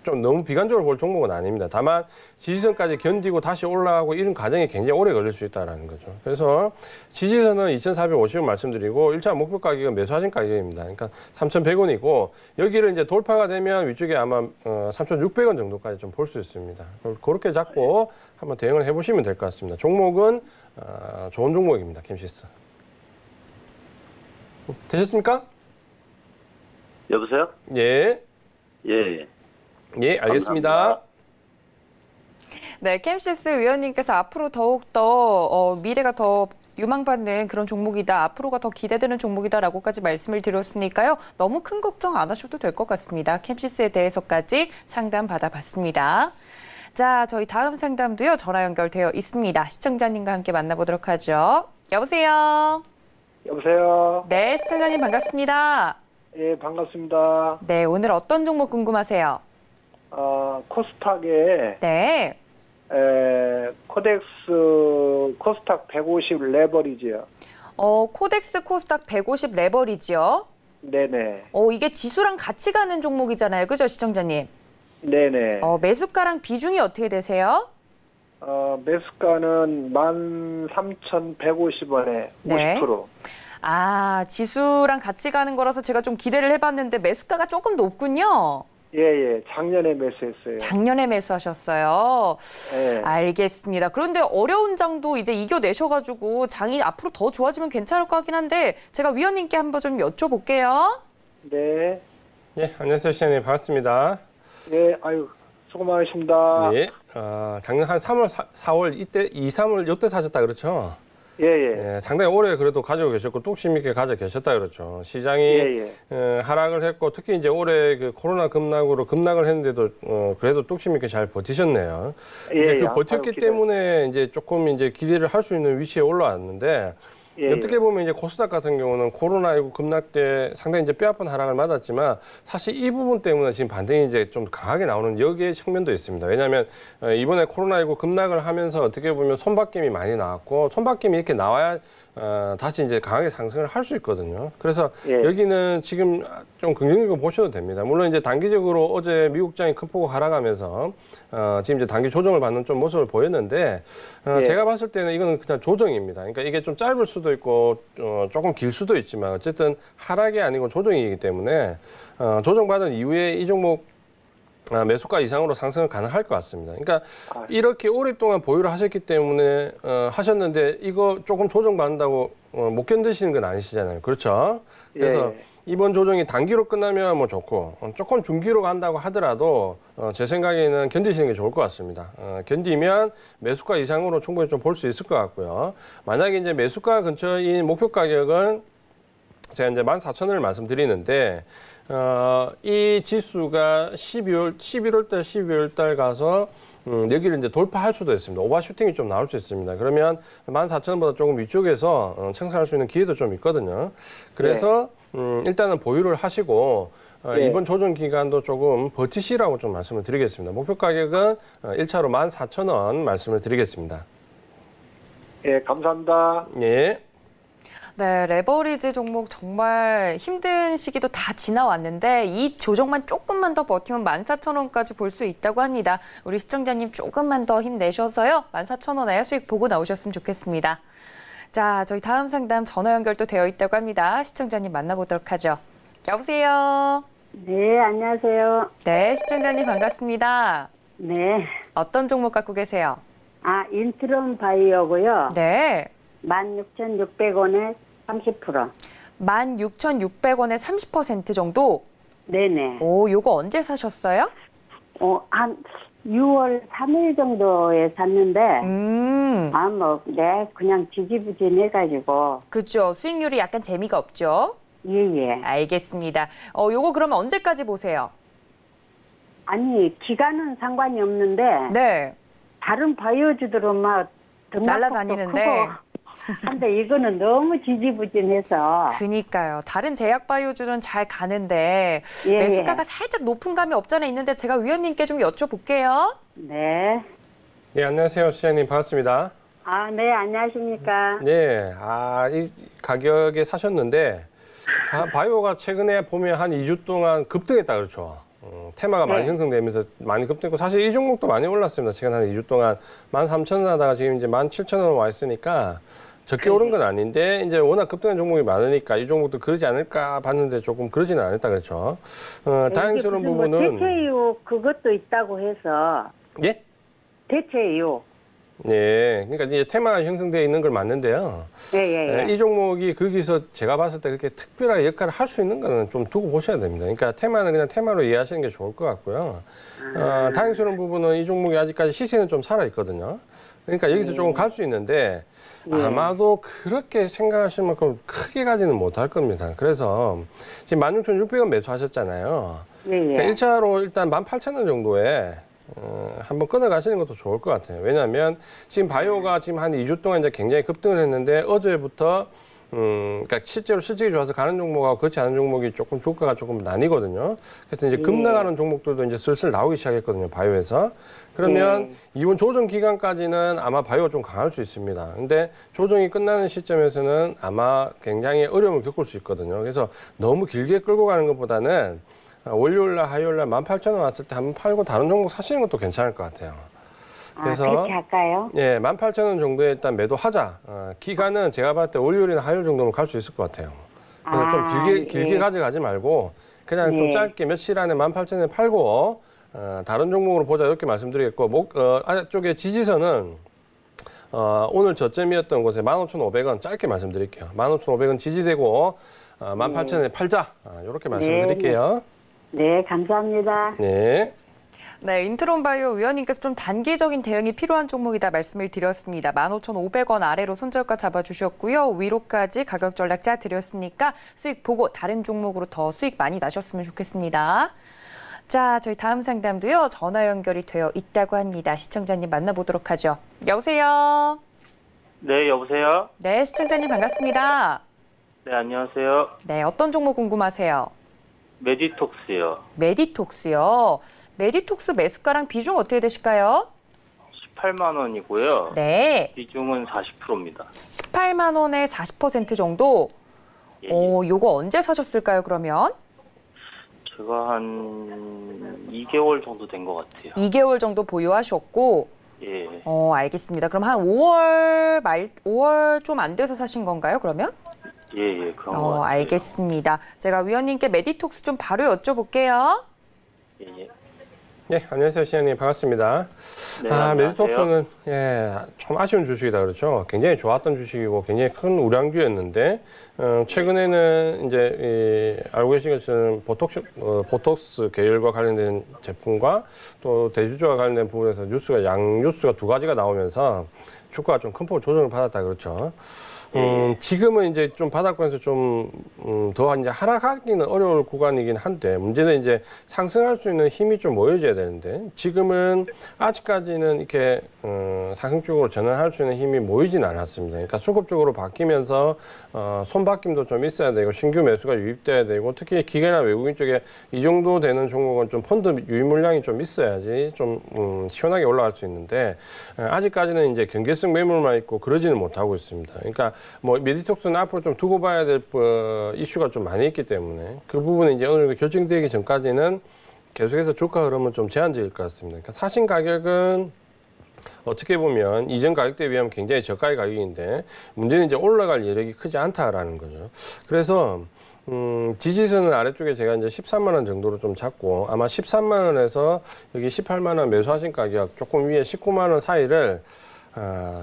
좀 너무 비관적으로 볼 종목은 아닙니다. 다만 지지선까지 견디고 다시 올라가고 이런 과정이 굉장히 오래 걸릴 수 있다는 거죠. 그래서 지지선은 2,450원 말씀드리고 1차 목표 가격은 매수하신 가격입니다. 그러니까 3,100원이고 여기를 이제 돌파가 되면 위쪽에 아마 3,600원 정도까지 좀 볼 수 있습니다. 그렇게 잡고 한번 대응을 해보시면 될 것 같습니다. 종목은 좋은 종목입니다. 캠시스. 되셨습니까? 여보세요? 예. 예. 예, 알겠습니다. 감사합니다. 네, 캠시스 위원님께서 앞으로 더욱더 미래가 더 유망받는 그런 종목이다. 앞으로가 더 기대되는 종목이다라고까지 말씀을 드렸으니까요. 너무 큰 걱정 안 하셔도 될 것 같습니다. 캠시스에 대해서까지 상담 받아봤습니다. 자, 저희 다음 상담도요. 전화 연결되어 있습니다. 시청자님과 함께 만나보도록 하죠. 여보세요? 여보세요? 네, 시청자님 반갑습니다. 예, 반갑습니다. 네, 오늘 어떤 종목 궁금하세요? 코스닥에 네. 코스닥 150 레버리지요. 코덱스 코스닥 150 레버리지요? 네네. 이게 지수랑 같이 가는 종목이잖아요. 그죠, 시청자님? 네네. 매수가랑 비중이 어떻게 되세요? 매수가는 13,150원에 네. 50%. 지수랑 같이 가는 거라서 제가 좀 기대를 해봤는데 매수가가 조금 높군요. 예. 작년에 매수했어요. 작년에 매수하셨어요. 예. 알겠습니다. 그런데 어려운 장도 이제 이겨내셔가지고 장이 앞으로 더 좋아지면 괜찮을 것 같긴 한데 제가 위원님께 한번 좀 여쭤볼게요. 네. 예, 안녕하세요, 시장님. 반갑습니다. 예, 아유, 수고 많으십니다. 예. 작년 한 3월, 4월 이때 2, 3월 이때 사셨다 그렇죠? 예. 예, 상당히 오래 그래도 가지고 계셨고 뚝심 있게 가지고 계셨다 그렇죠. 시장이 하락을 했고 특히 이제 올해 그 코로나 급락으로 급락을 했는데도 그래도 뚝심 있게 잘 버티셨네요. 이제 그 버텼기 때문에 이제 조금 이제 기대를 할 수 있는 위치에 올라왔는데 어떻게 보면 이제 코스닥 같은 경우는 코로나19 급락 때 상당히 이제 뼈아픈 하락을 맞았지만 사실 이 부분 때문에 지금 반등이 이제 좀 강하게 나오는 여기에 측면도 있습니다. 왜냐하면 이번에 코로나19 급락을 하면서 어떻게 보면 손바뀜이 많이 나왔고 손바뀜이 이렇게 나와야 다시 이제 강하게 상승을 할 수 있거든요. 그래서 여기는 지금 좀 긍정적으로 보셔도 됩니다. 물론 이제 단기적으로 어제 미국장이 큰 폭으로 하락하면서 지금 이제 단기 조정을 받는 좀 모습을 보였는데 제가 봤을 때는 이거는 그냥 조정입니다. 그러니까 이게 좀 짧을 수도 있고 조금 길 수도 있지만 어쨌든 하락이 아니고 조정이기 때문에 조정받은 이후에 이 종목 매수가 이상으로 상승은 가능할 것 같습니다. 그러니까 이렇게 오랫동안 보유를 하셨기 때문에 하셨는데 이거 조금 조정받는다고 못 견디시는 건 아니시잖아요. 그렇죠? 그래서 이번 조정이 단기로 끝나면 뭐 좋고 조금 중기로 간다고 하더라도 제 생각에는 견디시는 게 좋을 것 같습니다. 견디면 매수가 이상으로 충분히 좀 볼 수 있을 것 같고요. 만약에 이제 매수가 근처인 목표 가격은 제가 이제 14,000원을 말씀드리는데 이 지수가 11월 달, 12월 달 가서 여기를 이제 돌파할 수도 있습니다. 오버슈팅이 좀 나올 수 있습니다. 그러면 14,000원보다 조금 위쪽에서 청산할 수 있는 기회도 좀 있거든요. 그래서 일단은 보유를 하시고 이번 조정 기간도 조금 버티시라고 좀 말씀을 드리겠습니다. 목표 가격은 1차로 14,000원 말씀을 드리겠습니다. 예, 감사합니다. 예. 네, 레버리지 종목 정말 힘든 시기도 다 지나왔는데 이 조정만 조금만 더 버티면 14,000원까지 볼 수 있다고 합니다. 우리 시청자님 조금만 더 힘내셔서요. 14,000원에 수익 보고 나오셨으면 좋겠습니다. 자, 저희 다음 상담 전화 연결도 되어 있다고 합니다. 시청자님 만나보도록 하죠. 여보세요? 네, 안녕하세요. 네, 시청자님 반갑습니다. 네. 어떤 종목 갖고 계세요? 인트론 바이오고요. 네. 16,600원에 30%. 16,600원에 30% 정도? 네네. 요거 언제 사셨어요? 한 6월 3일 정도에 샀는데, 그냥 지지부진해가지고. 그죠. 수익률이 약간 재미가 없죠? 예. 알겠습니다. 요거 그러면 언제까지 보세요? 아니, 기간은 상관이 없는데. 네. 다른 바이오주들은 막 날라다니는데. 근데 이거는 너무 지지부진해서. 그니까요. 다른 제약 바이오주는 잘 가는데 매수가가 살짝 높은 감이 없잖아 있는데 제가 위원님께 좀 여쭤볼게요. 네. 네, 안녕하세요. 시장님 반갑습니다. 네, 안녕하십니까. 네, 이 가격에 사셨는데 바이오가 최근에 보면 한 2주 동안 급등했다 그렇죠. 테마가 많이 형성되면서 많이 급등했고 사실 이 종목도 많이 올랐습니다. 지금 한 2주 동안 13,000원 하다가 지금 이제 17,000원 와 있으니까 적게 오른 건 아닌데 이제 워낙 급등한 종목이 많으니까 이 종목도 그러지 않을까 봤는데 조금 그러지는 않았다 그렇죠. 다행스러운 부분은 대체 이유 그것도 있다고 해서. 예? 대체 이유. 예, 그러니까 이제 테마가 형성되어 있는 걸 맞는데요. 예. 이 종목이 거기서 제가 봤을 때 그렇게 특별하게 역할을 할 수 있는 거는 좀 두고 보셔야 됩니다. 그러니까 테마는 그냥 테마로 이해하시는 게 좋을 것 같고요. 다행스러운 부분은 이 종목이 아직까지 시세는 좀 살아 있거든요. 그러니까 여기서 조금 갈 수 있는데 아마도 그렇게 생각하실 만큼 크게 가지는 못할 겁니다. 그래서 지금 16,600원 매수하셨잖아요. 그러니까 1차로 일단 18,000원 정도에 한번 끊어가시는 것도 좋을 것 같아요. 왜냐하면 지금 바이오가 지금 한 2주 동안 이제 굉장히 급등을 했는데 어제부터 그러니까 실제로 실적이 좋아서 가는 종목하고 그렇지 않은 종목이 조금 주가가 조금 나뉘거든요. 그래서 이제 급나가는 종목들도 이제 슬슬 나오기 시작했거든요. 바이오에서. 그러면 이번 조정 기간까지는 아마 바이오가 좀 강할 수 있습니다. 근데 조정이 끝나는 시점에서는 아마 굉장히 어려움을 겪을 수 있거든요. 그래서 너무 길게 끌고 가는 것보다는 월요일날, 화요일날 18,000원 왔을 때 한번 팔고 다른 종목 사시는 것도 괜찮을 것 같아요. 그래서 그렇게 할까요? 예, 18,000원 정도에 일단 매도하자. 기간은 제가 봤을 때 월요일이나 화요일 정도면 갈 수 있을 것 같아요. 그래서 좀 길게 가져가지 말고 그냥 좀 짧게 며칠 안에 18,000원에 팔고 다른 종목으로 보자 이렇게 말씀드리겠고 아래쪽에 지지선은 오늘 저점이었던 곳에 15,500원 짧게 말씀드릴게요. 15,500원 지지되고 18,000원에 팔자 이렇게 말씀드릴게요. 네, 감사합니다. 네. 네, 인트론바이오 위원님께서 좀 단기적인 대응이 필요한 종목이다 말씀을 드렸습니다. 15,500원 아래로 손절가 잡아주셨고요. 위로까지 가격 전략 짜드렸으니까 수익 보고 다른 종목으로 더 수익 많이 나셨으면 좋겠습니다. 자, 저희 다음 상담도요. 전화 연결이 되어 있다고 합니다. 시청자님 만나보도록 하죠. 여보세요? 네, 여보세요? 네, 시청자님 반갑습니다. 네, 안녕하세요. 네, 어떤 종목 궁금하세요? 메디톡스요. 메디톡스요. 메디톡스 매수가랑 비중 어떻게 되실까요? 18만 원이고요. 네. 비중은 40%입니다. 18만 원에 40% 정도? 예. 요거 언제 사셨을까요, 그러면? 제가 한 2개월 정도 된 것 같아요. 2개월 정도 보유하셨고, 예. 알겠습니다. 그럼 한 5월 좀 안 돼서 사신 건가요, 그러면? 예, 그런 것 같아요. 알겠습니다. 제가 위원님께 메디톡스 좀 바로 여쭤볼게요. 예. 네, 안녕하세요, 시장님 반갑습니다. 네, 안녕하세요. 메디톡스는 좀 아쉬운 주식이다 그렇죠. 굉장히 좋았던 주식이고 굉장히 큰 우량주였는데 최근에는 이제 알고 계신 것처럼 보톡스 계열과 관련된 제품과 또 대주주와 관련된 부분에서 양뉴스가 두 가지가 나오면서 주가가 좀 큰 폭으로 조정을 받았다 그렇죠. 지금은 이제 좀 바닥권에서 좀 더 이제 하락하기는 어려울 구간이긴 한데 문제는 이제 상승할 수 있는 힘이 좀 모여져야 되는데 지금은 아직까지는 이렇게 상승 쪽으로 전환할 수 있는 힘이 모이진 않았습니다. 그러니까 수급 쪽으로 바뀌면서 손바뀜도 좀 있어야 되고 신규 매수가 유입돼야 되고 특히 기계나 외국인 쪽에 이 정도 되는 종목은 좀 펀드 유입 물량이 좀 있어야지 좀 시원하게 올라갈 수 있는데 아직까지는 이제 경계성 매물만 있고 그러지는 못하고 있습니다. 그러니까 뭐 메디톡스는 앞으로 좀 두고 봐야 될 이슈가 좀 많이 있기 때문에 그 부분이 이제 어느 정도 결정되기 전까지는 계속해서 주가 흐름은 좀 제한적일 것 같습니다. 그러니까 사신 가격은 어떻게 보면 이전 가격대에 비하면 굉장히 저가의 가격인데 문제는 이제 올라갈 여력이 크지 않다라는 거죠. 그래서 지지선은 아래쪽에 제가 이제 13만 원 정도로 좀 잡고 아마 13만 원에서 여기 18만 원 매수하신 가격 조금 위에 19만 원 사이를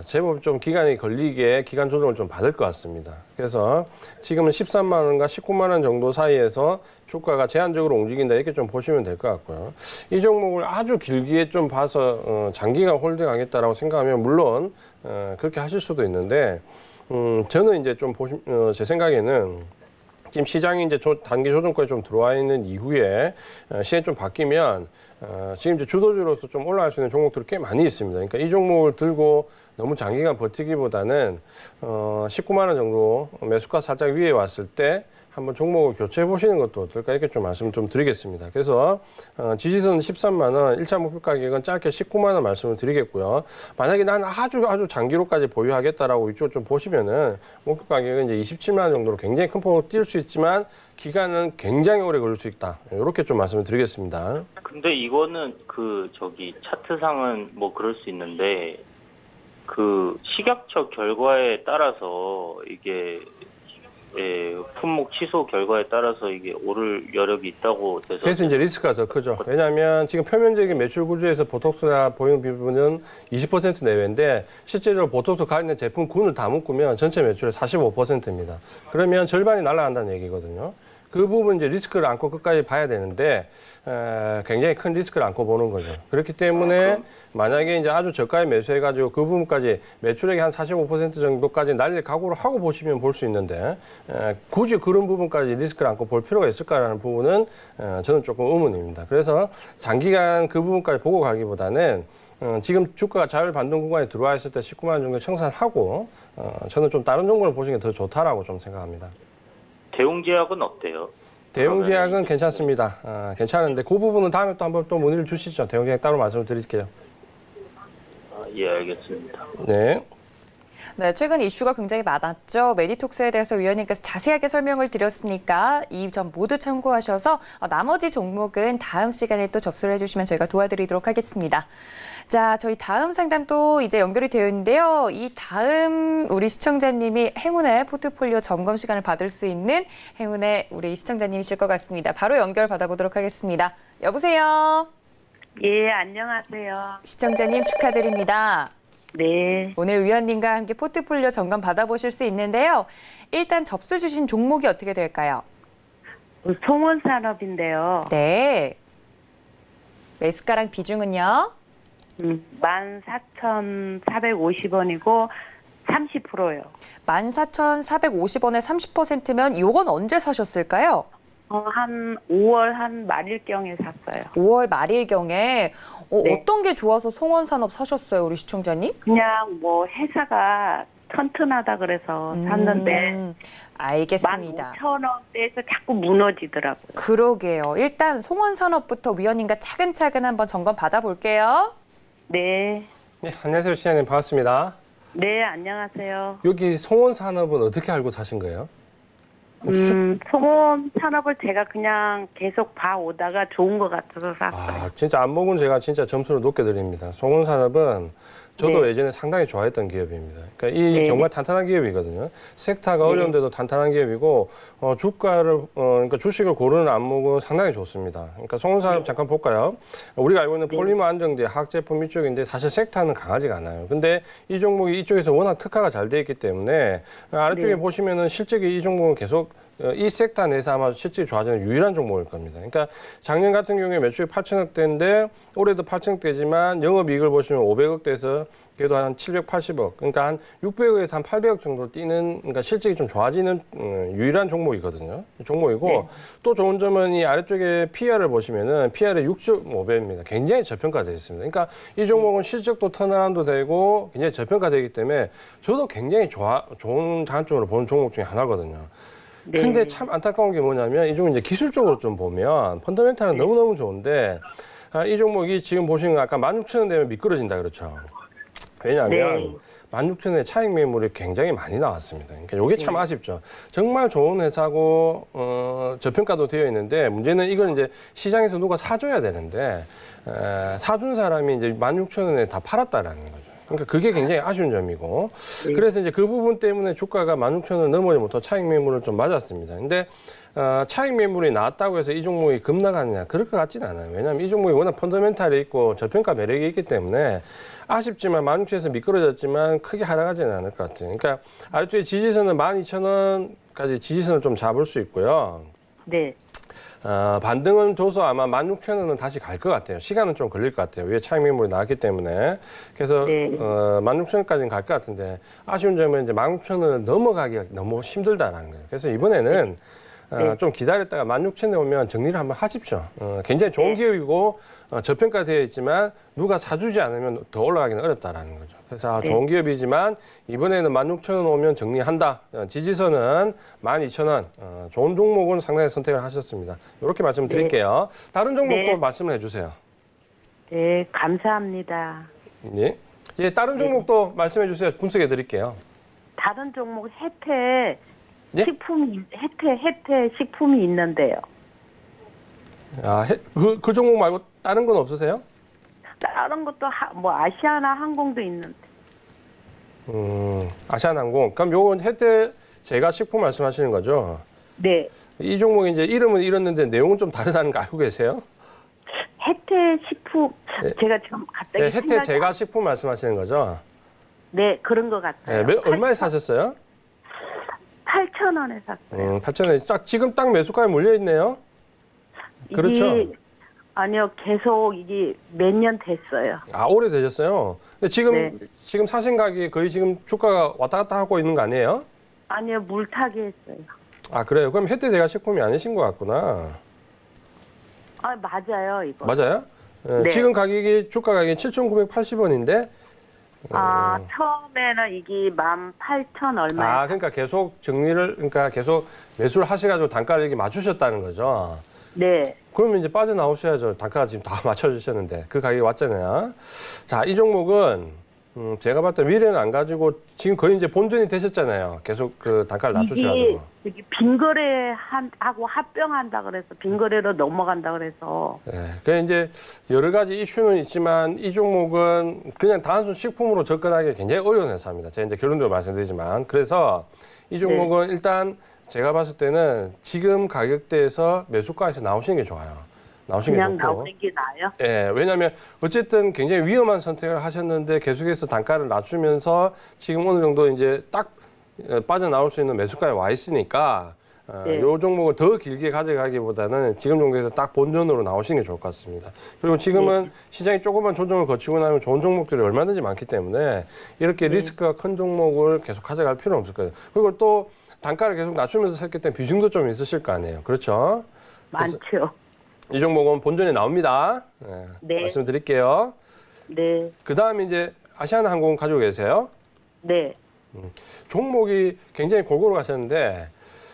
제법 좀 기간이 걸리게 기간 조정을 좀 받을 것 같습니다. 그래서 지금은 13만 원과 19만 원 정도 사이에서 주가가 제한적으로 움직인다 이렇게 좀 보시면 될 것 같고요. 이 종목을 아주 길게 좀 봐서 장기간 홀딩하겠다라고 생각하면 물론 그렇게 하실 수도 있는데 저는 이제 좀 제 생각에는 지금 시장이 이제 단기 조정권에 좀 들어와 있는 이후에 시장이 좀 바뀌면 지금 이제 주도주로서 좀 올라갈 수 있는 종목들이 꽤 많이 있습니다. 그러니까 이 종목을 들고 너무 장기간 버티기보다는 19만 원 정도 매수가 살짝 위에 왔을 때 한번 종목을 교체해 보시는 것도 어떨까 이렇게 좀 말씀 좀 드리겠습니다. 그래서 지지선 13만 원, 1차 목표 가격은 짧게 19만 원 말씀을 드리겠고요. 만약에 난 아주 장기로까지 보유하겠다라고 이쪽 좀 보시면은 목표 가격은 이제 27만 원 정도로 굉장히 큰 폭으로 뛸 수 있지만 기간은 굉장히 오래 걸릴 수 있다. 이렇게 좀 말씀을 드리겠습니다. 근데 이거는 차트상은 뭐 그럴 수 있는데 식약처 결과에 따라서 이게 품목 취소 결과에 따라서 이게 오를 여력이 있다고 돼서 그래서 이제 리스크가 더 크죠. 왜냐하면 지금 표면적인 매출 구조에서 보톡스가 보이는 부분은 20% 내외인데 실제로 보톡스 관련 제품 군을 다 묶으면 전체 매출의 45%입니다. 그러면 절반이 날아간다는 얘기거든요. 그 부분 이제 리스크를 안고 끝까지 봐야 되는데 굉장히 큰 리스크를 안고 보는 거죠. 그렇기 때문에 만약에 이제 아주 저가에 매수해가지고 그 부분까지 매출액이 한 45% 정도까지 날릴 각오를 하고 보시면 볼 수 있는데 굳이 그런 부분까지 리스크를 안고 볼 필요가 있을까라는 부분은 저는 조금 의문입니다. 그래서 장기간 그 부분까지 보고 가기보다는 지금 주가가 자율 반등 구간에 들어와 있을 때 19만 원 정도 청산하고 저는 좀 다른 종목을 보시는 게 더 좋다라고 좀 생각합니다. 대웅제약은 어때요? 대웅제약은 괜찮습니다. 괜찮은데 그 부분은 다음에 또 한번 또 문의를 주시죠. 대웅제약 따로 말씀을 드릴게요. 예, 알겠습니다. 네. 네, 최근 이슈가 굉장히 많았죠. 메디톡스에 대해서 위원님께서 자세하게 설명을 드렸으니까 이 점 모두 참고하셔서 나머지 종목은 다음 시간에 또 접수를 해주시면 저희가 도와드리도록 하겠습니다. 자, 저희 다음 상담도 이제 연결이 되어 있는데요. 이 다음 우리 시청자님이 행운의 포트폴리오 점검 시간을 받을 수 있는 행운의 우리 시청자님이실 것 같습니다. 바로 연결 받아보도록 하겠습니다. 여보세요? 예, 안녕하세요. 시청자님 축하드립니다. 네. 오늘 위원님과 함께 포트폴리오 점검 받아보실 수 있는데요. 일단 접수 주신 종목이 어떻게 될까요? 송원산업인데요. 네. 매수가랑 비중은요? 14,450원이고 30%요. 14,450원에 30%면 이건 언제 사셨을까요? 한 5월 한 말일경에 샀어요. 5월 말일경에 네. 어떤 게 좋아서 송원산업 사셨어요, 우리 시청자님? 그냥 뭐 회사가 튼튼하다 그래서 샀는데 알겠습니다. 15,000원대에서 자꾸 무너지더라고요. 그러게요. 일단 송원산업부터 위원님과 차근차근 한번 점검 받아볼게요. 네. 네, 안녕하세요, 시장님 반갑습니다. 네, 안녕하세요. 여기 송원산업은 어떻게 알고 사신 거예요? 송원산업을 제가 그냥 계속 봐오다가 좋은 것 같아서 샀어요. 진짜 안목은 제가 진짜 점수를 높게 드립니다. 송원산업은 저도 네. 예전에 상당히 좋아했던 기업입니다. 그러니까 이 네. 정말 탄탄한 기업이거든요. 섹터가 어려운데도 탄탄한 기업이고 주가를 그러니까 주식을 고르는 안목은 상당히 좋습니다. 그러니까 송원산업 잠깐 볼까요? 우리가 알고 있는 폴리머 안정제, 화학제품 이쪽인데 사실 섹터는 강하지가 않아요. 근데 이 종목이 이쪽에서 워낙 특화가 잘 돼 있기 때문에 아래쪽에 보시면은 실적이 이 종목은 계속 이 섹터 내에서 아마 실질이 좋아지는 유일한 종목일 겁니다. 그러니까 작년 같은 경우에 매출이 8천억대인데 올해도 8천억대지만 영업이익을 보시면 500억대에서 그래도 한 780억, 그러니까 한 600억에서 한 800억 정도 뛰는, 그러니까 실적이 좀 좋아지는 유일한 종목이거든요. 종목이고 네. 또 좋은 점은 이 아래쪽에 PR을 보시면은 PR이 6.5배입니다. 굉장히 저평가되어 있습니다. 그러니까 이 종목은 실적도 턴어라운드 되고 굉장히 저평가되기 때문에 저도 굉장히 좋은 장점으로 보는 종목 중에 하나거든요. 네. 근데 참 안타까운 게 뭐냐면 이 종목 이제 기술적으로 좀 보면 펀더멘탈은 너무너무 좋은데 이 종목이 지금 보시는 거 아까 16,000원 되면 미끄러진다 그렇죠. 왜냐하면 16,000원의 차익 매물이 굉장히 많이 나왔습니다. 그러니까 이게 참 아쉽죠. 정말 좋은 회사고 저평가도 되어 있는데 문제는 이걸 이제 시장에서 누가 사줘야 되는데 사준 사람이 이제 16,000원에 다 팔았다라는 거죠. 그러니까 그게 굉장히 아쉬운 점이고 그래서 이제 그 부분 때문에 주가가 16,000원 넘어지 못한 차익 매물을 좀 맞았습니다. 근데 차익 매물이 나왔다고 해서 이 종목이 급락하느냐 그럴 것 같지는 않아요. 왜냐하면 이 종목이 워낙 펀더멘탈이 있고 저평가 매력이 있기 때문에 아쉽지만 16,000원에서 미끄러졌지만 크게 하락하지는 않을 것 같아요. 그러니까 아래쪽에 지지선은 12,000원까지 지지선을 좀 잡을 수 있고요. 네. 반등은 줘서 아마 16,000원은 다시 갈 것 같아요. 시간은 좀 걸릴 것 같아요. 위에 차익 매물이 나왔기 때문에. 그래서 16,000원까지는 갈 것 같은데 아쉬운 점은 이제 16,000원을 넘어가기가 너무 힘들다라는 거예요. 그래서 이번에는 좀 기다렸다가 16,000원에 오면 정리를 한번 하십시오. 굉장히 좋은 기업이고 저평가되어 있지만 누가 사주지 않으면 더 올라가기는 어렵다라는 거죠. 그래서 좋은 기업이지만 이번에는 16,000원 오면 정리한다. 지지선은 12,000원. 좋은 종목은 상당히 선택을 하셨습니다. 이렇게 말씀드릴게요. 다른 종목도 말씀을 해주세요. 네, 감사합니다. 예. 예, 다른 종목도 말씀해 주세요. 분석해 드릴게요. 다른 종목 혜태 예? 식품이 혜태 식품이 있는데요. 그 종목 말고 다른 건 없으세요? 다른 것도 뭐 아시아나 항공도 있는데. 아시아나항공. 그럼 요건 혜태 제가 식품 말씀하시는 거죠? 네. 이 종목이 이제 이름은 이렇는데 내용은 좀 다르다는 거 알고 계세요? 혜태식품 네. 제가 좀 갑자기 네, 혜태 생각이 제가 식품 말씀하시는 거죠? 네, 그런 것 같아요. 네, 얼마에 사셨어요? 8,000원에 샀어요. 8,000원. 지금 딱 매수가에 몰려 있네요. 그렇죠. 이게, 아니요, 계속 이게 몇 년 됐어요. 아, 오래 되셨어요. 근데 지금 네. 지금 사신 가격이 거의 지금 주가가 왔다 갔다 하고 있는 거 아니에요? 아니요, 물타기 했어요. 아, 그래요? 그럼 혜태 제가 식품이 아니신 것 같구나. 아, 맞아요, 이거. 맞아요? 네. 지금 가격이 주가 가격이 7,980원인데 아, 처음에는 이게 18,000 얼마예요? 아, 그러니까 계속 그러니까 계속 매수를 하셔가지고 단가를 이렇게 맞추셨다는 거죠. 네. 그러면 이제 빠져나오셔야죠. 단가가 지금 다 맞춰주셨는데 그 가격이 왔잖아요. 자, 이 종목은 제가 봤을 때 미래는 안 가지고 지금 거의 이제 본전이 되셨잖아요. 계속 그 단가를 낮추셔가지고. 이게 빈거래 하고 합병한다 그래서 빈거래로 넘어간다 그래서. 네, 그 이제 여러 가지 이슈는 있지만 이 종목은 그냥 단순 식품으로 접근하기 굉장히 어려운 회사입니다. 제가 이제 결론적으로 말씀드리지만 그래서 이 종목은 일단 제가 봤을 때는 지금 가격대에서 매수가에서 나오시는 게 좋아요. 나오시는 그냥 게 좋고. 나오는 게 나아요? 예, 왜냐하면 어쨌든 굉장히 위험한 선택을 하셨는데 계속해서 단가를 낮추면서 지금 어느 정도 이제 딱 빠져나올 수 있는 매수가에 와 있으니까 네. 이 종목을 더 길게 가져가기보다는 지금 정도에서 딱 본전으로 나오시는 게 좋을 것 같습니다. 그리고 지금은 시장이 조금만 조정을 거치고 나면 좋은 종목들이 얼마든지 많기 때문에 이렇게 리스크가 큰 종목을 계속 가져갈 필요는 없을 거예요. 그리고 또 단가를 계속 낮추면서 샀기 때문에 비중도 좀 있으실 거 아니에요. 그렇죠? 많죠. 이 종목은 본전에 나옵니다. 네. 말씀드릴게요. 네. 그 다음에 이제 아시아나항공 가지고 계세요. 네. 종목이 굉장히 골고루 가셨는데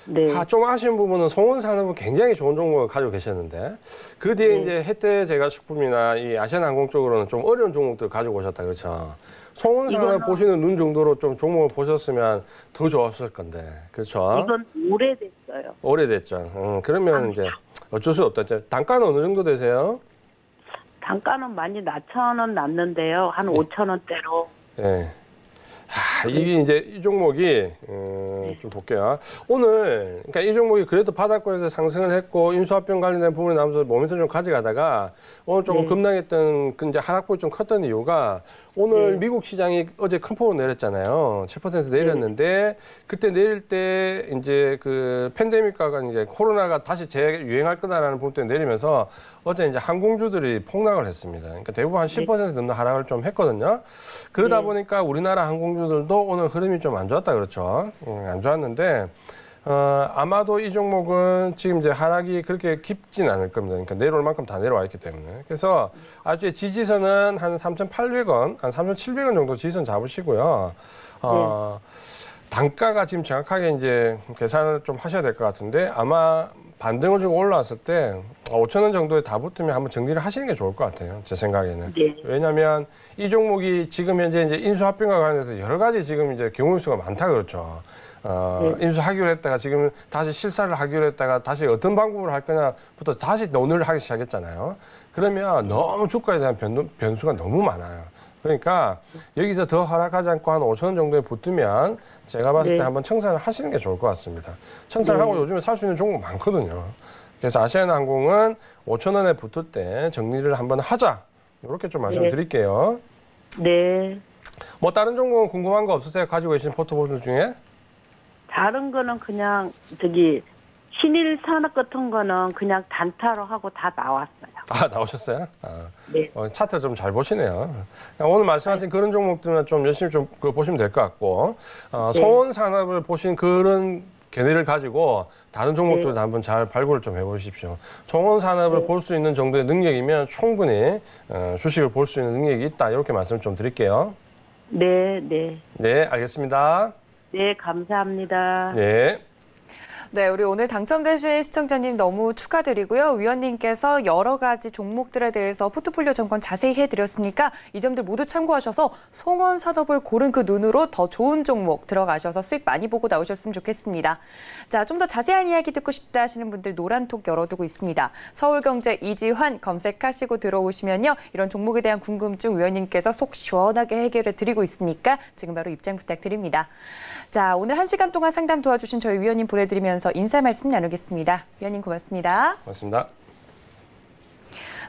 네. 좀 아쉬운 부분은 송원산업은 굉장히 좋은 종목을 가지고 계셨는데 그 뒤에 네. 이제 혜태제과식품이나 이 아시아나항공 쪽으로는 좀 어려운 종목들 가지고 오셨다 그렇죠. 송원산업 보시는 눈 정도로 좀 종목을 보셨으면 더 좋았을 건데 그렇죠. 이건 오래됐어요. 오래됐죠. 그러면 이제 어쩔 수 없다. 단가는 어느 정도 되세요? 단가는 많이 낮춰는 놨는데요. 한 5,000원대로. 네. 이게 이제 이 종목이 좀 볼게요. 오늘 그러니까 이 종목이 그래도 바닥권에서 상승을 했고 인수합병 관련된 부분이 나오면서 모멘텀 좀 가져가다가 오늘 조금 급락했던 그 이제 하락폭이 좀 컸던 이유가 오늘 미국 시장이 어제 큰 폭으로 내렸잖아요. 7% 내렸는데 그때 내릴 때 이제 그 팬데믹과가 이제 코로나가 다시 재유행할 거다라는 부분 때문에 내리면서 어제 이제 항공주들이 폭락을 했습니다. 그러니까 대부분 한 10% 넘는 하락을 좀 했거든요. 그러다 보니까 우리나라 항공주들도 오늘 흐름이 좀 안 좋았다 그렇죠. 안 좋았는데 아마도 이 종목은 지금 이제 하락이 그렇게 깊진 않을 겁니다. 그러니까 내려올 만큼 다 내려와 있기 때문에. 그래서 아주 지지선은 한 3,800원, 한 3,700원 정도 지지선 잡으시고요. 단가가 지금 정확하게 이제 계산을 좀 하셔야 될 것 같은데 아마 반등을 주고 올라왔을 때 5,000원 정도에 다 붙으면 한번 정리를 하시는 게 좋을 것 같아요. 제 생각에는. 네. 왜냐하면 이 종목이 지금 현재 이제 인수합병과 관련해서 여러 가지 지금 이제 경우 수가 많다 그렇죠. 인수하기로 했다가 지금 다시 실사를 하기로 했다가 다시 어떤 방법으로 할 거냐부터 다시 논의를 하기 시작했잖아요. 그러면 너무 주가에 대한 변수가 너무 많아요. 그러니까 여기서 더 하락하지 않고 한 5,000원 정도에 붙으면 제가 봤을 때 한번 청산을 하시는 게 좋을 것 같습니다. 청산을 하고 요즘에 살 수 있는 종목 많거든요. 그래서 아시아나항공은 5,000원에 붙을 때 정리를 한번 하자. 이렇게 좀 말씀드릴게요. 네. 뭐 다른 종목은 궁금한 거 없으세요? 가지고 계신 포트폴리오 중에? 다른 거는 그냥 신일 산업 같은 거는 그냥 단타로 하고 다 나왔어요. 아, 나오셨어요? 네. 차트 좀 잘 보시네요. 오늘 말씀하신 그런 종목들은 좀 열심히 좀 보시면 될 것 같고, 송원산업을 보신 그런 견해를 가지고 다른 종목들도 한번 잘 발굴을 좀 해보십시오. 송원산업을 볼 수 있는 정도의 능력이면 충분히 주식을 볼 수 있는 능력이 있다. 이렇게 말씀을 좀 드릴게요. 네, 네. 네, 알겠습니다. 네, 감사합니다. 네. 네, 우리 오늘 당첨되신 시청자님 너무 축하드리고요. 위원님께서 여러 가지 종목들에 대해서 포트폴리오 점검 자세히 해드렸으니까 이 점들 모두 참고하셔서 송원산업을 고른 그 눈으로 더 좋은 종목 들어가셔서 수익 많이 보고 나오셨으면 좋겠습니다. 자, 좀 더 자세한 이야기 듣고 싶다 하시는 분들 노란톡 열어두고 있습니다. 서울경제 이지환 검색하시고 들어오시면요. 이런 종목에 대한 궁금증 위원님께서 속 시원하게 해결해 드리고 있으니까 지금 바로 입장 부탁드립니다. 자, 오늘 1시간 동안 상담 도와주신 저희 위원님 보내드리면서 인사 말씀 나누겠습니다. 위원님 고맙습니다. 고맙습니다.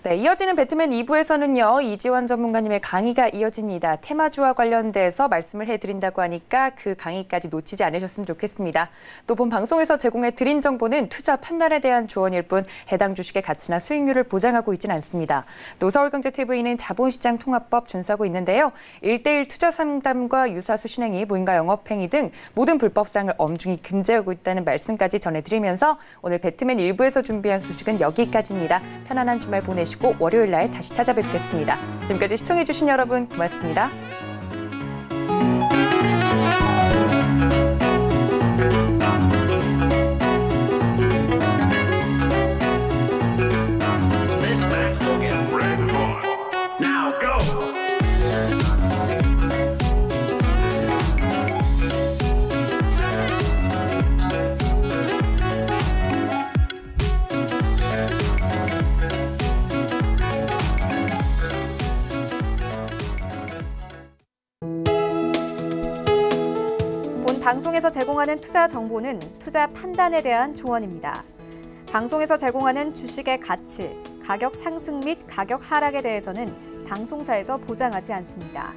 네, 이어지는 배트맨 2부에서는요. 이지환 전문가님의 강의가 이어집니다. 테마주와 관련돼서 말씀을 해드린다고 하니까 그 강의까지 놓치지 않으셨으면 좋겠습니다. 또 본 방송에서 제공해드린 정보는 투자 판단에 대한 조언일 뿐 해당 주식의 가치나 수익률을 보장하고 있지는 않습니다. 또 서울경제TV는 자본시장 통합법 준수하고 있는데요. 1:1 투자 상담과 유사수 신행위, 무인가 영업행위 등 모든 불법사항을 엄중히 금지하고 있다는 말씀까지 전해드리면서 오늘 배트맨 1부에서 준비한 소식은 여기까지입니다. 편안한 주말 보내시고 월요일 날 다시 찾아뵙겠습니다. 지금까지 시청해주신 여러분 고맙습니다. 방송에서 제공하는 투자 정보는 투자 판단에 대한 조언입니다. 방송에서 제공하는 주식의 가치, 가격 상승 및 가격 하락에 대해서는 방송사에서 보장하지 않습니다.